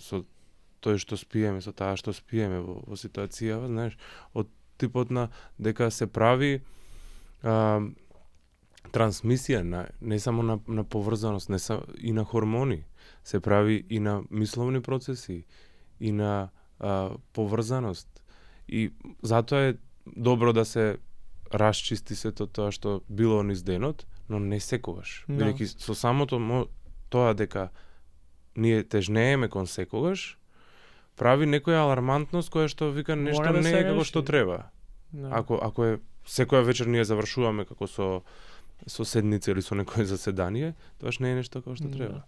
тоа што спиеме, со таа што спиеме во ситуација, знаеш, од типот на дека се прави трансмисија не само на поврзаност, и на хормони, се прави и на мисловни процеси, и на поврзаност. И затоа е добро да се расчисти сето тоа што било низ денот, но не секогаш. Бидејќи со самото тоа дека ние тежнееме кон секогаш, прави некоја алармантност која што вика нешто не е како што треба. Ако е секоја вечер ние завршуваме како со со седница или со некое заседание, тоа не е нешто како што треба.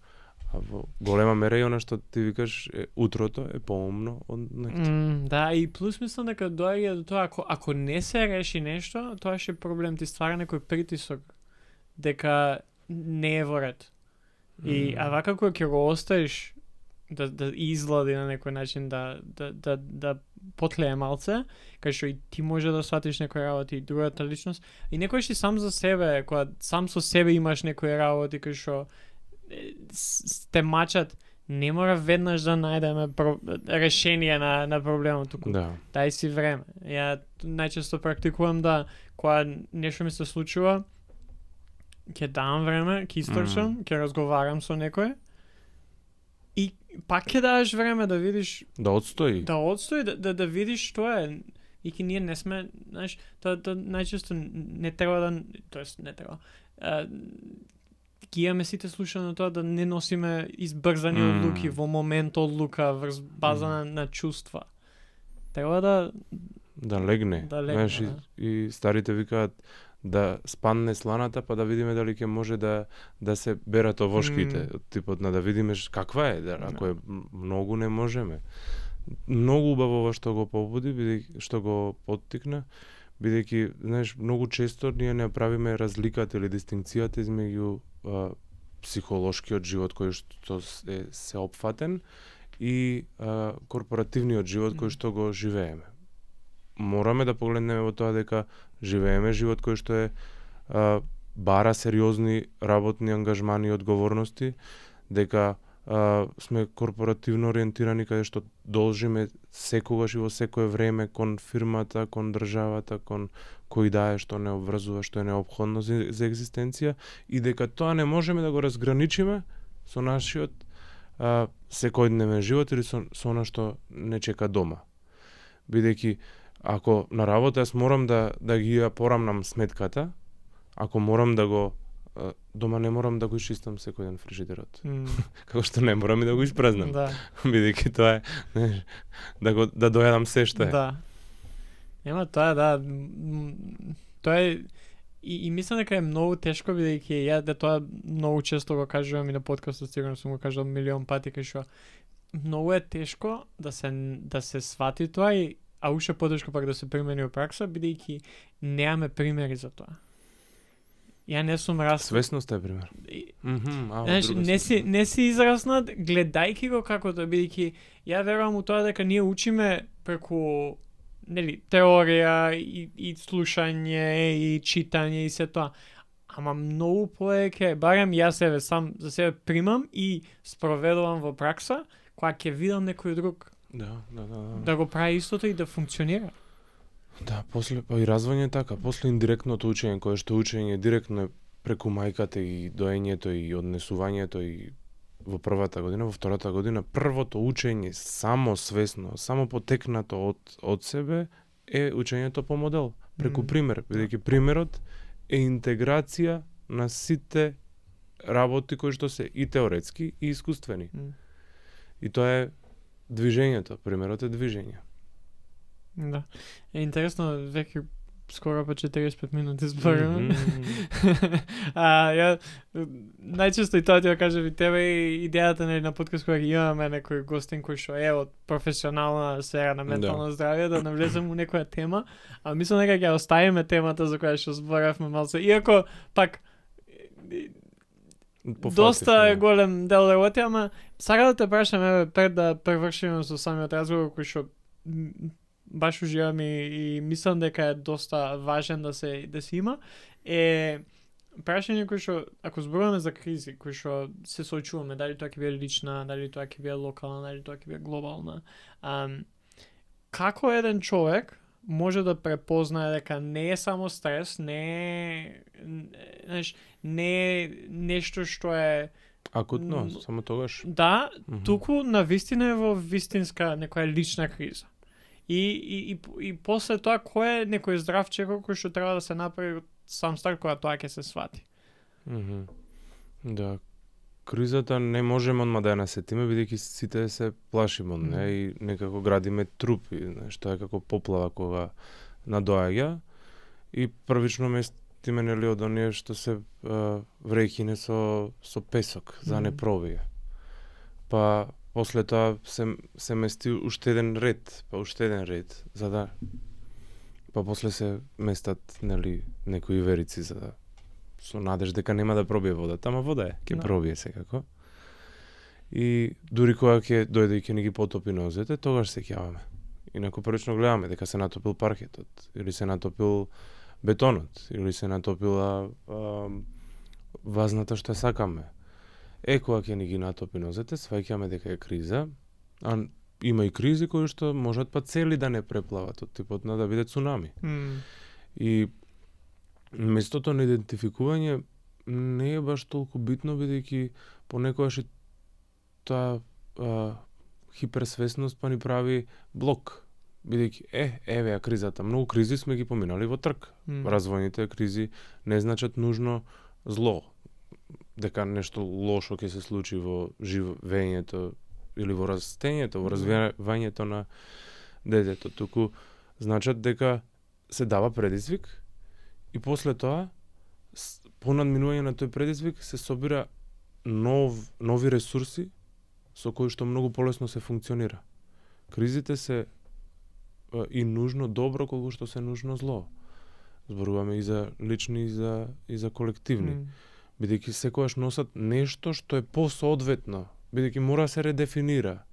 А во голема мера и она што ти викаш, утрото е поумно од ноќта. Да, и плюс мислам дека доаѓа до тоа, ако не се реши нешто, тоа ќе проблем, ти ствара некој притисок дека не е во ред. И а вака кога ќе го оставиш да излади на некој начин, да потлее малце, кај што и ти може да сватиш некои работи и другата личност, и некој си сам за себе, кога сам со себе имаш некои работи кај што те мачат, не мора веднаш да најдеме решение на проблемот туку. Да. Дај си време. Ја најчесто практикувам да кога нешто ми се случува, ќе дам време, ќе истрчам, ќе разговарам со некој и пак ќе дадеш време да видиш, Да одстои. да видиш што е. И ние не сме, знаеш, тоа најчесто не треба да, тоест не треба. Ги имаме сите слушано тоа да не носиме избрзани одлуки во момент одлука врз база на чувства. Треба да легне. Знаеш, и старите викаат да спанне сланата, па да видиме дали ќе може да се берат овошките, типот на да видиме каква е, ако е многу не можеме. Многу убаво ова што го побуди, бидејќи што го поттикна, бидејќи знаеш многу често ние не правиме разликата или дистинкцијата измеѓу психолошкиот живот кој што е сеопфатен и корпоративниот живот кој што го живееме. Мораме да погледнеме во тоа дека живееме живот кој што е бара сериозни работни ангажмани и одговорности, дека сме корпоративно ориентирани каде што должиме секогаш и во секое време кон фирмата, кон државата, кон кој дае што не обврзува, што е неопходно за екзистенција, и дека тоа не можеме да го разграничиме со нашиот секојдневен живот или со она што не чека дома. Бидејќи ако на работа јас морам да ги ја порамнам сметката, ако морам да го дома не морам да го исчистам секој ден фрижидерот. Како што не морам и да го испразнам. Да. Бидејќи тоа е, знаеш, да дојадам се што е. Да. Ема тоа тоа е и мислам дека е многу тешко, бидејќи ја тоа многу често го кажувам и на подкастот, сигурно сум го кажал милион пати, кај што многу е тешко да се свати тоа, а уште потешко пак да се примени во пракса, бидејќи немаме примери за тоа. Ја не сум раснат. Свесност е пример. Знаеш, не си израснат гледајќи го како тоа, бидејќи ја верувам у тоа дека ние учиме преку теорија и слушање и читање и се тоа. Ама многу повеќе, барем јас себе сам за себе примам и спроведувам во пракса, кога ќе видам некој друг да го прави истото и да функционира. Да, после па и развојње така, после индиректното учење, кое што учење директно е преку мајката и доењето и однесувањето и во првата година, во втората година, првото учење само свесно, само потекнато од себе е учењето по модел, преку пример, бидејќи примерот е интеграција на сите работи кои што се и теоретски и искуствени. И тоа е движењето, примерот е движење. Да. Е интересно, веќе скоро по 45 минути зборуваме. Ја најчесто и тоа ти го кажам и тебе, и идејата на подкаст кога имаме некој гостин кој што е од професионална сфера на ментално здравје, да навлезем у некоја тема, а мислам дека ќе оставиме темата за која што зборавме малце. Иако пак доста голем дел работи, ама сакам да те прашам пред да превршиме со самиот разговор кој што баш уживам и мислам дека е доста важен да се има, е прашање кој што, ако зборуваме за кризи, кој што се соочуваме, дали тоа ќе биде лична, дали тоа ќе биде локална, дали тоа ќе биде глобална, како еден човек може да препознае дека не е само стрес, не е нешто што е акутно, само тогаш. Да, туку на вистина е во вистинска некоја лична криза. И после тоа кој е некој здрав чекор кој што треба да се направи сам старт кога тоа ќе се свати. Да, кризата не можеме одма да ја насетиме, бидејќи сите се плашиме од неа и некако градиме трупи, што е како поплава кога надоаѓа. И првично ме сетиме нели од оние што се вреќине со песок за не пробие. Па после тоа се мести уште еден ред, за да па после се местат нели некои верици за да со надеж дека нема да пробие водата, ама вода е, ќе пробие секако. И дури кога ќе дојде и ќе ни ги потопи нозете, тогаш се ќаваме. Инаку првично гледаме дека се натопил паркетот, или се натопил бетонот, или се натопила вазната што сакаме. Кога ќе ни ги натопи нозете, сваќаме дека е криза, а има и кризи кои што можат па цели да не преплават, од типот на да биде цунами. И местото на идентификување не е баш толку битно, бидејќи понекогаш и таа хиперсвесност па ни прави блок. Бидејќи, еве ја кризата. Многу кризи сме ги поминали во трк. Развојните кризи не значат нужно зло. Дека нешто лошо ќе се случи во живењето или во растењето, во развивањето на детето. Туку значат дека се дава предизвик и после тоа, по надминување на тој предизвик, се собира нови ресурси со кои што многу полесно се функционира. Кризите се и нужно добро колку што се нужно зло. Зборуваме и за лични и за колективни. Бидејќи секогаш носат нешто што е посоодветно, бидејќи мора се редефинира.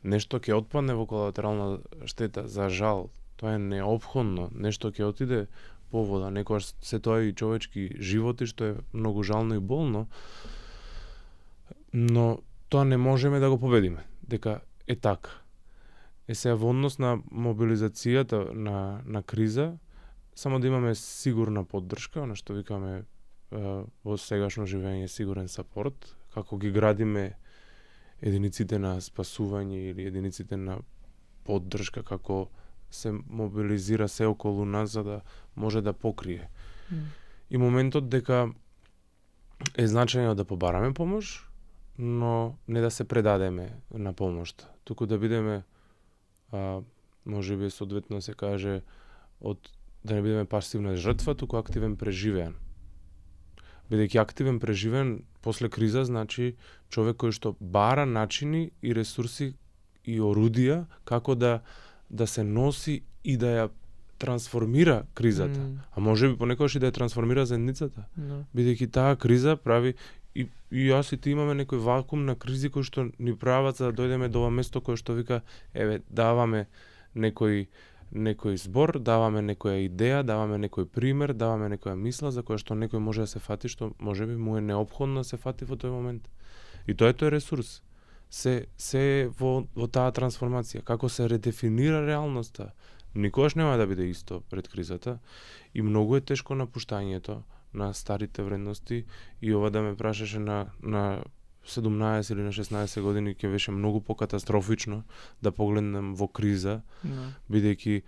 Нешто ќе отпадне во колатерална штета, за жал, тоа е неопходно, нешто ќе отиде по вода, некогаш се тоа и човечки животи, што е многу жално и болно, но тоа не можеме да го победиме, дека е така. Сега во однос на мобилизацијата на криза, само да имаме сигурна поддршка, она што викаме во сегашно живење сигурен сапорт, како ги градиме единиците на спасување или единиците на поддршка, како се мобилизира се околу нас за да може да покрие. И моментот дека е значајно да побараме помош, но не да се предадеме на помошта, туку да бидеме можеби соодветно се каже да не бидеме пасивна жртва, туку активен преживеан. Бидејќи активен преживеан после криза значи човек кој што бара начини и ресурси и орудија како да се носи и да ја трансформира кризата. А можеби понекогаш и да ја трансформира заедницата. Бидејќи таа криза прави и јас и ти имаме некој вакуум на кризи кои што ни прават за да дојдеме до ова место кое што вика, еве, даваме некој збор, даваме некоја идеја, даваме некој пример, даваме некоја мисла за која што некој може да се фати, што можеби му е неопходно да се фати во тој момент. И тоа е тој ресурс. Се во таа трансформација, како се редефинира реалноста. Никогаш нема да биде исто пред кризата и многу е тешко напуштањето на старите вредности и ова да ме прашаше на 17 или на 16 години ќе беше многу покатастрофично да погледнем во криза, бидејќи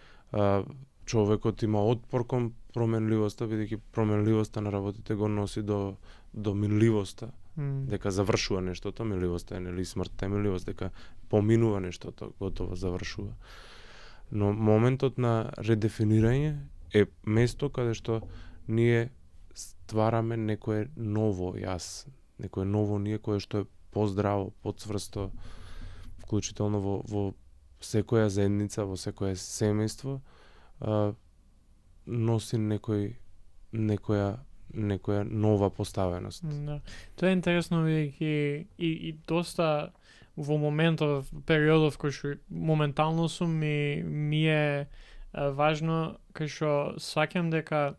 човекот има отпор кон променливоста, бидејќи променливоста на работите го носи до минливоста, дека завршува нештото, минливоста е нели смртта е минливост, дека поминува нештото, готово завршува. Но моментот на редефинирање е место каде што ние ствараме некое ново јас, некое ново ние кое што е поздраво, поцврсто, вклучително во секоја заедница, во секое семејство, носи некоја нова поставеност. Да. Тоа е интересно бидејќи и доста во моментов, периодов кој што моментално сум ми е важно, кај што сваќам дека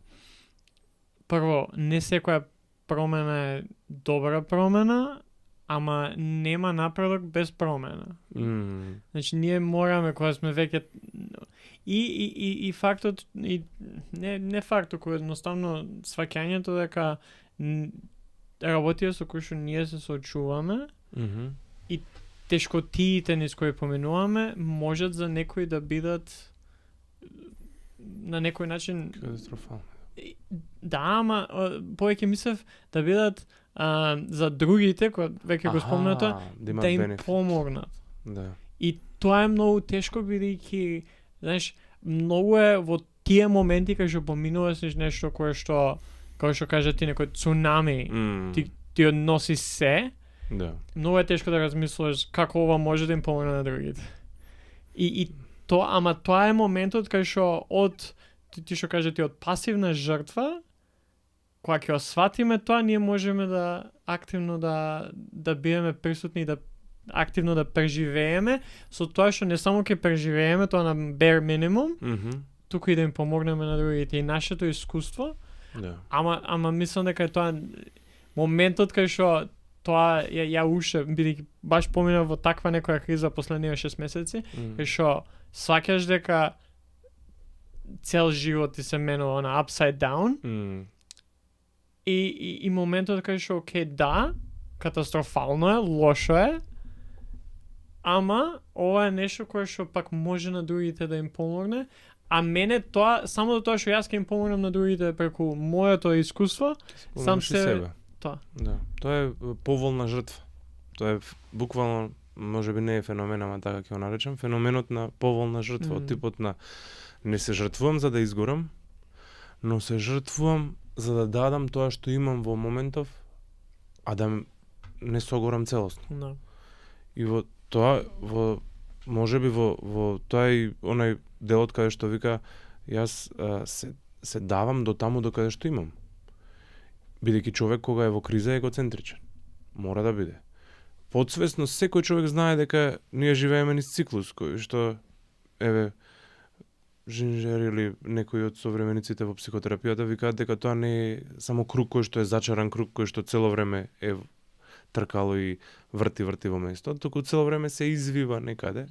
прво не секоја промена е добра промена, ама нема напредок без промена. Значи ние мораме кога сме веќе и фактот и не фактот кој едноставно сваќањето дека работите со кои што ние се соочуваме и тешкотиите низ кои поминуваме можат за некои да бидат на некој начин катастрофални. Да, ама повеќе мислев да бидат за другите, кои веќе го спомнато, да им помогнат. Да. И тоа е многу тешко бидејќи, знаеш, многу е во тие моменти кај што поминуваш нешто кое што како што кажа ти некој цунами ти односи се. Да. Многу е тешко да размислуваш како ова може да им помогне на другите. И ама тоа е моментот кај што од ти што кажа ти од пасивна жртва, кога ќе осватиме тоа, ние можеме да активно да бидеме присутни, да активно да преживееме, со тоа што не само ќе преживееме тоа на bare minimum, туку и да им помогнеме на другите. И нашето искуство, ама мислам дека е тоа моментот кај што тоа ја уште, бидејќи баш поминав во таква некоја криза последниве 6 месеци, кај што сваќаш дека цел живот ти се менува на upside down, и моментот кај што да, катастрофално е, лошо е, ама ова е нешто кое што пак може на другите да им помогне, а мене тоа, само до тоа што јас ќе им помогнам на другите преку моето искуство, сам себе тоа. Да, тоа е поволна жртва. Тоа е буквално, можеби не е феномен, ама така ќе го наречам, феноменот на поволна жртва, од типот на не се жртвувам за да изгорам, но се жртвувам за да дадам тоа што имам во моментов, а да не согорам целосно. Да. И во тоа, можеби во тоа и онај делот каде што вика јас се давам до таму до каде што имам. Бидејќи човек кога е во криза е егоцентричен. Мора да биде. Подсвесно секој човек знае дека ние живееме низ циклус кој што Жинжер или некои од современиците во психотерапијата викаат дека тоа не е само круг кој што е зачаран круг кој што цело време е тркало и врти во место, туку цело време се извива некаде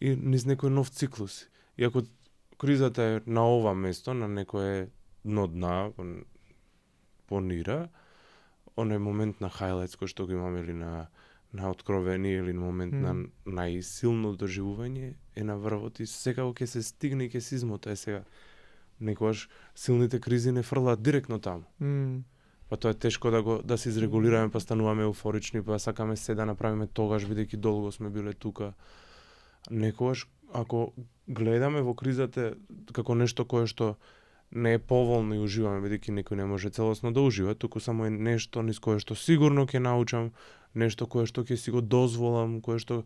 и низ некој нов циклус. И ако кризата е на ова место, на некое дно понира, оној момент на хайлайтс кој што го имаме или на откровение или на момент на најсилно доживување е на врвот и секако ќе се стигне и ќе се измота. Сега некогаш силните кризи не фрлаат директно таму. Па тоа е тешко да се изрегулираме, па стануваме еуфорични, па сакаме се да направиме тогаш бидејќи долго сме биле тука. Некогаш ако гледаме во кризата како нешто кое што не е поволно и уживаме, бидејќи некој не може целосно да ужива, туку само е нешто низ кое што сигурно ќе научам, нешто кое што ќе си го дозволам, кое што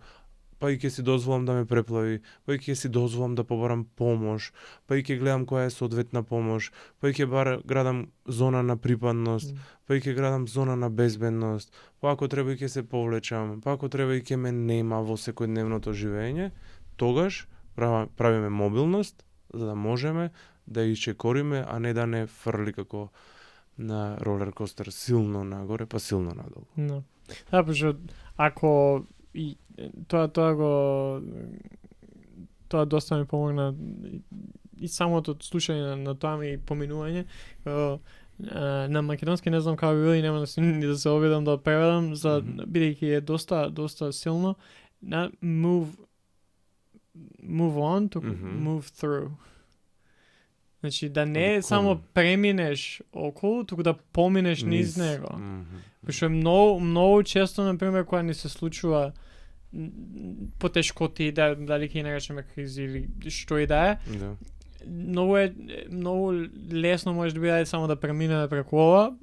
па и ќе си дозволам да ме преплави, па и ќе си дозволам да побарам помош, па и ќе гледам која е соодветна помош, па и ќе градам зона на припадност, па и ќе градам зона на безбедност, па ако треба и ќе се повлечам, па ако треба и ќе ме нема во секојдневното живење, тогаш правиме мобилност за да можеме да исчекориме, а не да не фрли како на ролер костер силно нагоре, па силно надолу. Да. Да, пошто ако и тоа доста ми помогна и самото слушање на тоа ми поминување. На македонски не знам како би, нема да се обидам да преведам, за бидејќи е доста силно. Not move on to move through. Значи да не само преминеш околу, туку да поминеш низ него. Пошто многу често, например, кога ни се случува потешкоти, дали ќе наречеме кризи или што и да е, многу лесно може да биде само да преминеме преку ова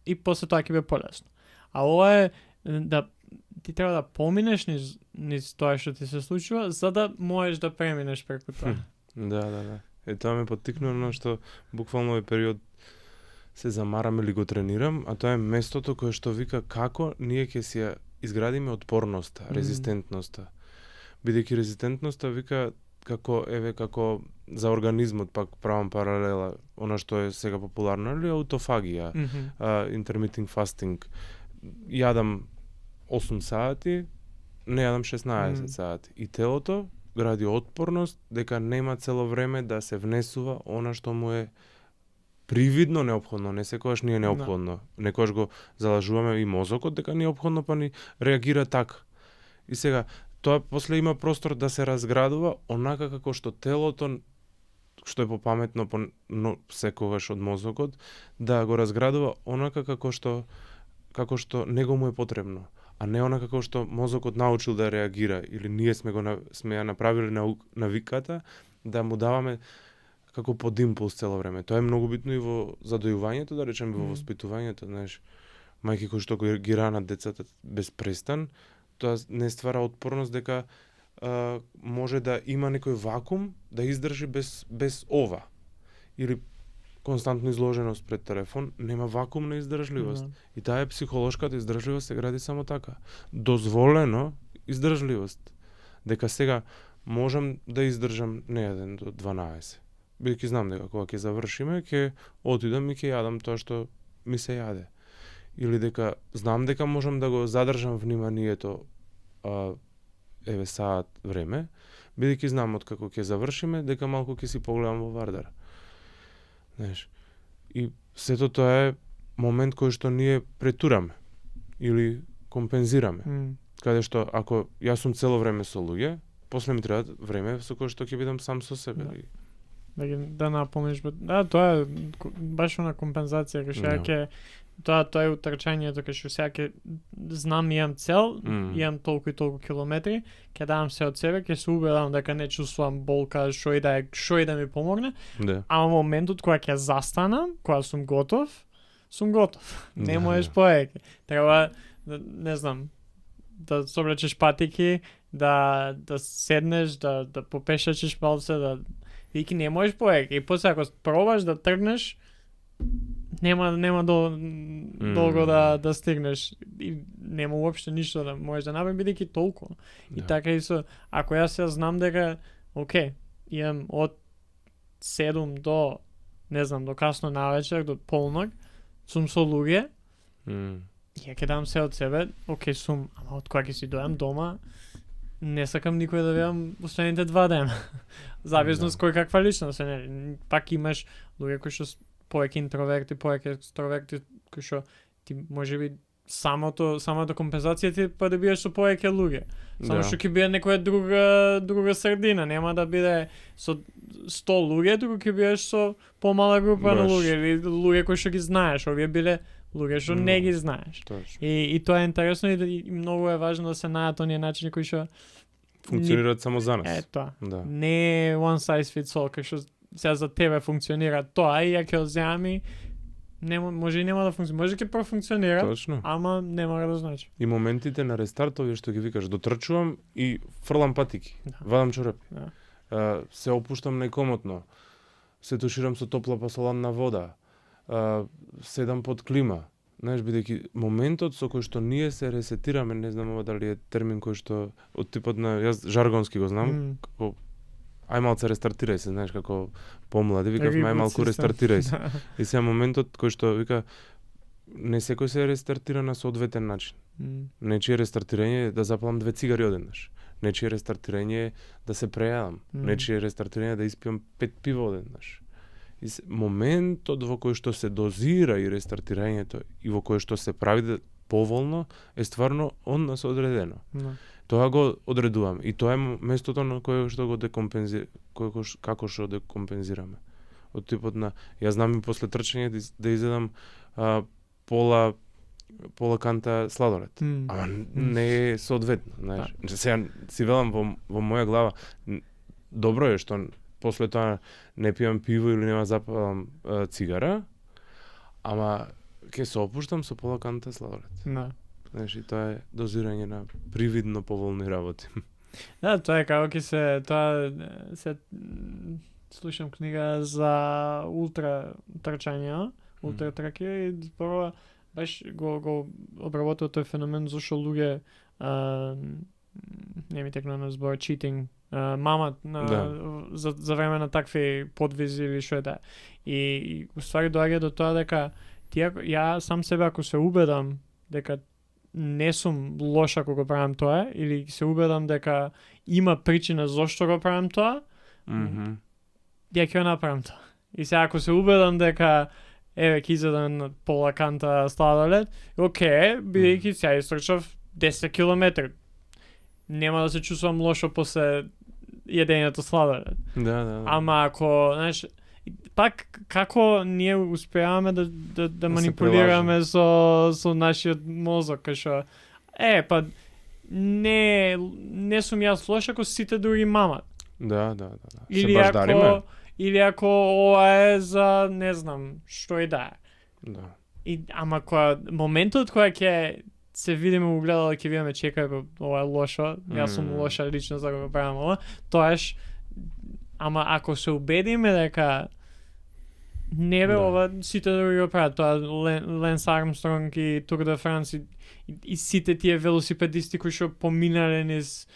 и после тоа ќе биде полесно. А ова е да ти треба да поминеш низ тоа што ти се случува, за да можеш да преминеш преку тоа. Да. Тоа ме поттикнува што буквално овој период се замарам или го тренирам, а тоа е местото кое што вика како ние ќе си ја изградиме отпорноста, резистентноста. Бидејќи резистентноста вика како за организмот, пак правам паралела, она што е сега популарно, или аутофагија, intermittent fasting. Јадам 8 сати, не јадам 16 сати. И телото гради отпорност дека нема цело време да се внесува она што му е привидно неопходно, не секогаш ни е неопходно. Некогаш го залажуваме и мозокот дека ни е неопходно, па ни реагира така. И сега, тоа после има простор да се разградува онака како што телото, што е попаметно но секогаш од мозокот, да го разградува онака како што него му е потребно, а не онака како што мозокот научил да реагира или ние сме ја направиле навиката да му даваме како под импулс цело време. Тоа е многу битно и во задојувањето, да речеме, во воспитувањето, знаеш. Мајки кои што ги ранат децата без престан, тоа не ствара отпорност дека може да има некој вакуум да издржи без ова. Или константно изложеност пред телефон, нема вакуум на издржливост. И таа е психолошката издржливост се гради само така. Дозволено издржливост. Дека сега можам да издржам не 1 до 12. Бидејќи знам дека кога ќе завршиме, ќе отидам и ќе јадам тоа што ми се јаде. Или дека знам дека можам да го задржам вниманието саат време, бидејќи знам од како ќе завршиме, дека малку ќе си погледам во Вардар. Знаеш, и сето тоа е момент кој што ние претураме или компензираме. Каде што ако јас сум цело време со луѓе, после ми треба време со кое што ќе бидам сам со себе. Да напомниш, тоа е баш на компензација, кај што ќе тоа е утрчањето, кај што сега ќе знам имам цел, имам толку и толку километри, ќе давам се од себе, ќе се убедам дека не чувствувам болка, што и да ми помогне. А моментот кога ќе застанам, кога сум готов, Не можеш повеќе. Треба не знам, да собрачеш патики, да седнеш, да попешачиш малце, вики не можеш повеќе. И после ако пробаш да тргнеш, нема долго да стигнеш и нема уопште ништо да можеш да направиш бидејќи толку. И така и со ако јас ја знам дека имам од 7 до не знам до касно навечер до полнок сум со луѓе. Ја ќе дам се од себе, сум, ама од кога ќе си дојам дома, не сакам никој да видам последните 2 дена. Зависно кој каква личност е, пак имаш луѓе кои што повеќе интроверти, повеќе екстроверти, кои што ти можеби самата компензација ти па да бидеш со повеќе луѓе. Само што ќе биде некоја друга средина, нема да биде со 100 луѓе, туку ќе бидеш со помала група на луѓе или луѓе кои што ги знаеш, овие биле луѓе што не ги знаеш. И тоа е интересно и многу е важно да се најдат оние начини кои што функционираат само за нас. Не one size fits all, кај што сега за тебе функционира тоа и ја ќе одземам и може и нема да функционира, може ќе профункционира, ама нема да значи. И моментите на рестарт, овие што ги викаш, дотрчувам и фрлам патики, вадам чорапи, се опуштам најкомотно, се туширам со топла па со ладна вода, седам под клима, знаеш, бидејќи моментот со кој што ние се ресетираме, не знам ова дали е термин кој што од типот на, јас жаргонски го знам, како ај малце рестартирај се, знаеш, како помлади, викав ај малку рестартирај се. И сега моментот кој што вика не секој се рестартира на соодветен начин. Нечие рестартирање е да запалам 2 цигари одеднаш. Нечие рестартирање е да се прејадам. Нечие рестартирање е да испијам 5 пива одеднаш. И моментот во кој што се дозира и рестартирањето и во кој што се прави поволно е стварно од нас одредено. Тоа го одредувам и тоа е местото на кое што го како што декомпензираме. Од типот на јас знам и после трчање да изедам пола канта сладолед. Ама не е соодветно, знаеш. Сега си велам во моја глава добро е што после тоа не пијам пиво или нема запалам цигара, ама ќе се опуштам со пола канта сладолед. Знаеш, и тоа е дозирање на привидно поволни работи. Тоа е како се слушам книга за ултра трчање, ултра траки и зборува баш го обработува тој феномен зашто луѓе не ми текна на збор cheating, мамат за време на такви подвизи или што е да. И уствари доаѓа до тоа дека ја сам себе ако се убедам дека не сум лош ако го правам тоа, или се убедам дека има причина зошто го правам тоа, ја ќе направам тоа. И сега ако се убедам дека ќе изедам пола канта сладолед, бидејќи сега истрчав 10 километри. Нема да се чувствувам лошо после јадењето сладолед. Ама ако, знаеш, пак како ние успеаваме да манипулираме со нашиот мозок, кај што па не сум јас лош ако сите други мамат. Да. Или или ако ова е за не знам што и да е. Да. Ама кога моментот кога ќе се видиме во огледало ќе видиме чекај ова е лошо, јас сум лоша личност за да го правам ова, тоаш ама ако се убедиме дека не бе ова сите други го прават, тоа Ленс Армстронг и Тур де Франс и сите тие велосипедисти кои што поминале низ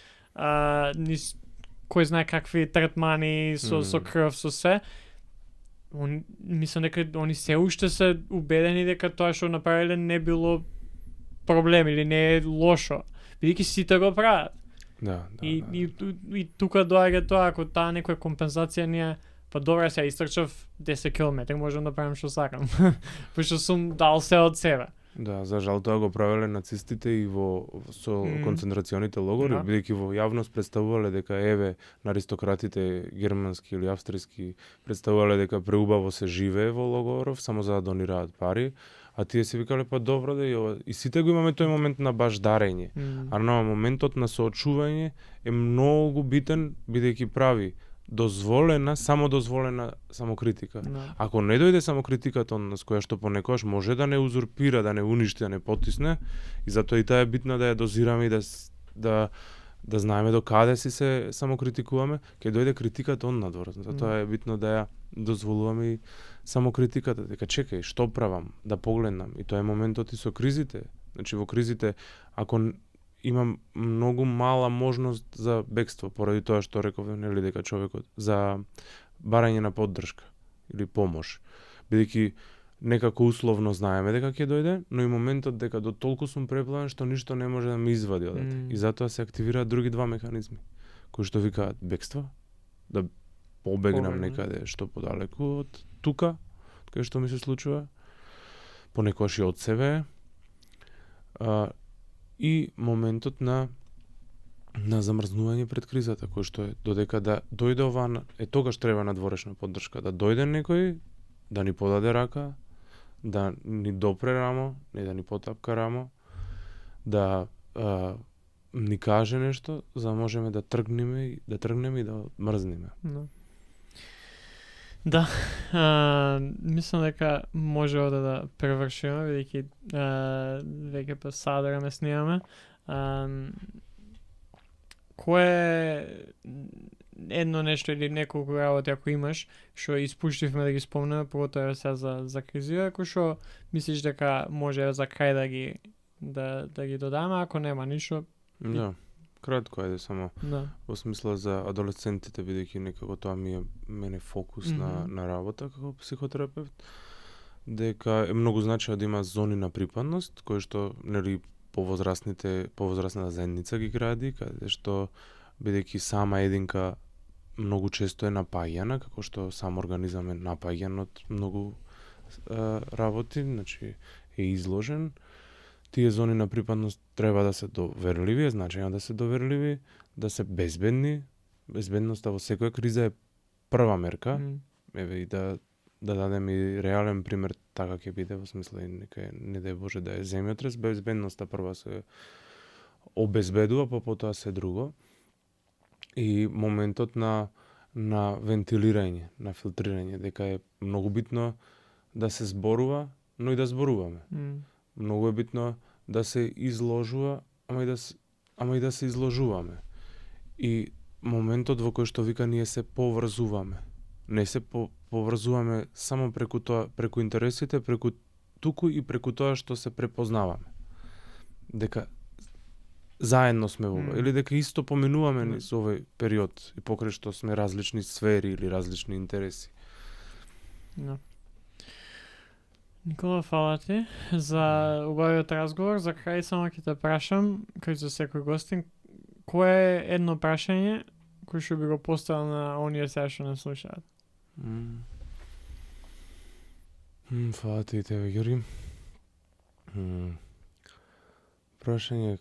кој знае какви третмани со крв, со се. Мислам дека они се уште се убедени дека тоа што направиле не било проблем или не е лошо, бидејќи сите го прават. И тука доаѓа тоа, ако таа некоја компензација не е, па добра, сега истрчав 10 км, можам да правам што сакам, пошто сум дал се од себе. Да, за жал тоа го правеле нацистите и со концентрационите логори, бидејќи во јавност представувале дека еве на аристократите германски или австријски представувале дека преубаво се живее во логоров само за да донираат пари, а тие се викале па добро да и сите го имаме тој момент на баждарење. А на моментот на соочување е многу битен, бидејќи прави самодозволена самокритика. Ако не дојде самокритиката од нас, која што понекогаш може да не узурпира, да не уништи, да не потисне, и затоа и таа е битна да ја дозираме и да знаеме до каде си се самокритикуваме, ќе дојде критиката од надвор. Затоа е битно да ја дозволуваме и самокритиката, дека чекај, што правам, да погледнам. И тоа е моментот и со кризите. Значи во кризите, ако имам многу мала можност за бегство, поради тоа што реков, нели, дека човекот за барање на поддршка или помош. Бидејќи некако условно знаеме дека ќе дојде, но и моментот дека до толку сум преплавен што ништо не може да ме извади одате. И затоа се активираат други два механизми, кои што викаат бегство, да побегнам некаде што подалеку од тука, кај што ми се случува, понекогаш и од себе, и моментот на замрзнување пред кризата, кој што е додека да дојде ова, тогаш треба надворешна поддршка, да дојде некој, да ни подаде рака, да ни допре рамо, не да ни потапка рамо, да ни каже нешто, за да можеме да тргнеме и да мрзнеме. Да, мислам дека може ода да превршиме, бидејќи веќе па садора ме снимаме. Кое едно нешто или неколку работи ако имаш, што испуштивме да ги спомнеме, поготоа сега за кризија, кој што мислиш дека може за крај да ги додаме, ако нема ништо? Да. Кратко е само во смисла за адолесцентите, бидејќи некако тоа мене фокус на работа како психотерапевт, дека е многу значајно да има зони на припадност, кои што нели повозрасната заедница ги гради, каде што бидејќи сама единка многу често е напаѓана, како што сам организам е напаѓан од многу работи, значи е изложен. Тие зони на припадност треба да се доверливи, е значајно да се доверливи, да се безбедни. Безбедноста во секоја криза е прва мерка. Еве и да дадеме и реален пример, така ќе биде во смисла и нека не дај Боже да е земјотрес, безбедноста прва се обезбедува, па потоа се друго. И моментот на вентилирање, на филтрирање, дека е многу битно да се зборува, но и да зборуваме. Многу е битно да се изложува, ама и да се изложуваме. И моментот во кој што вика ние се поврзуваме. Не се поврзуваме само преку тоа, преку интересите, преку туку и преку тоа што се препознаваме. Дека заедно сме во или дека исто поменуваме низ овој период и покрај што сме различни сфери или различни интереси. Никола, фала ти за убавиот разговор. За крај само ќе те прашам, кај за секој гостин, кое е едно прашање кој што би го поставил на оние сега што не слушаат? Фала ти тебе, Ѓорги. Прашање,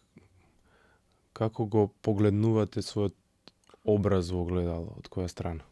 како го погледнувате својот образ во огледало, од која страна?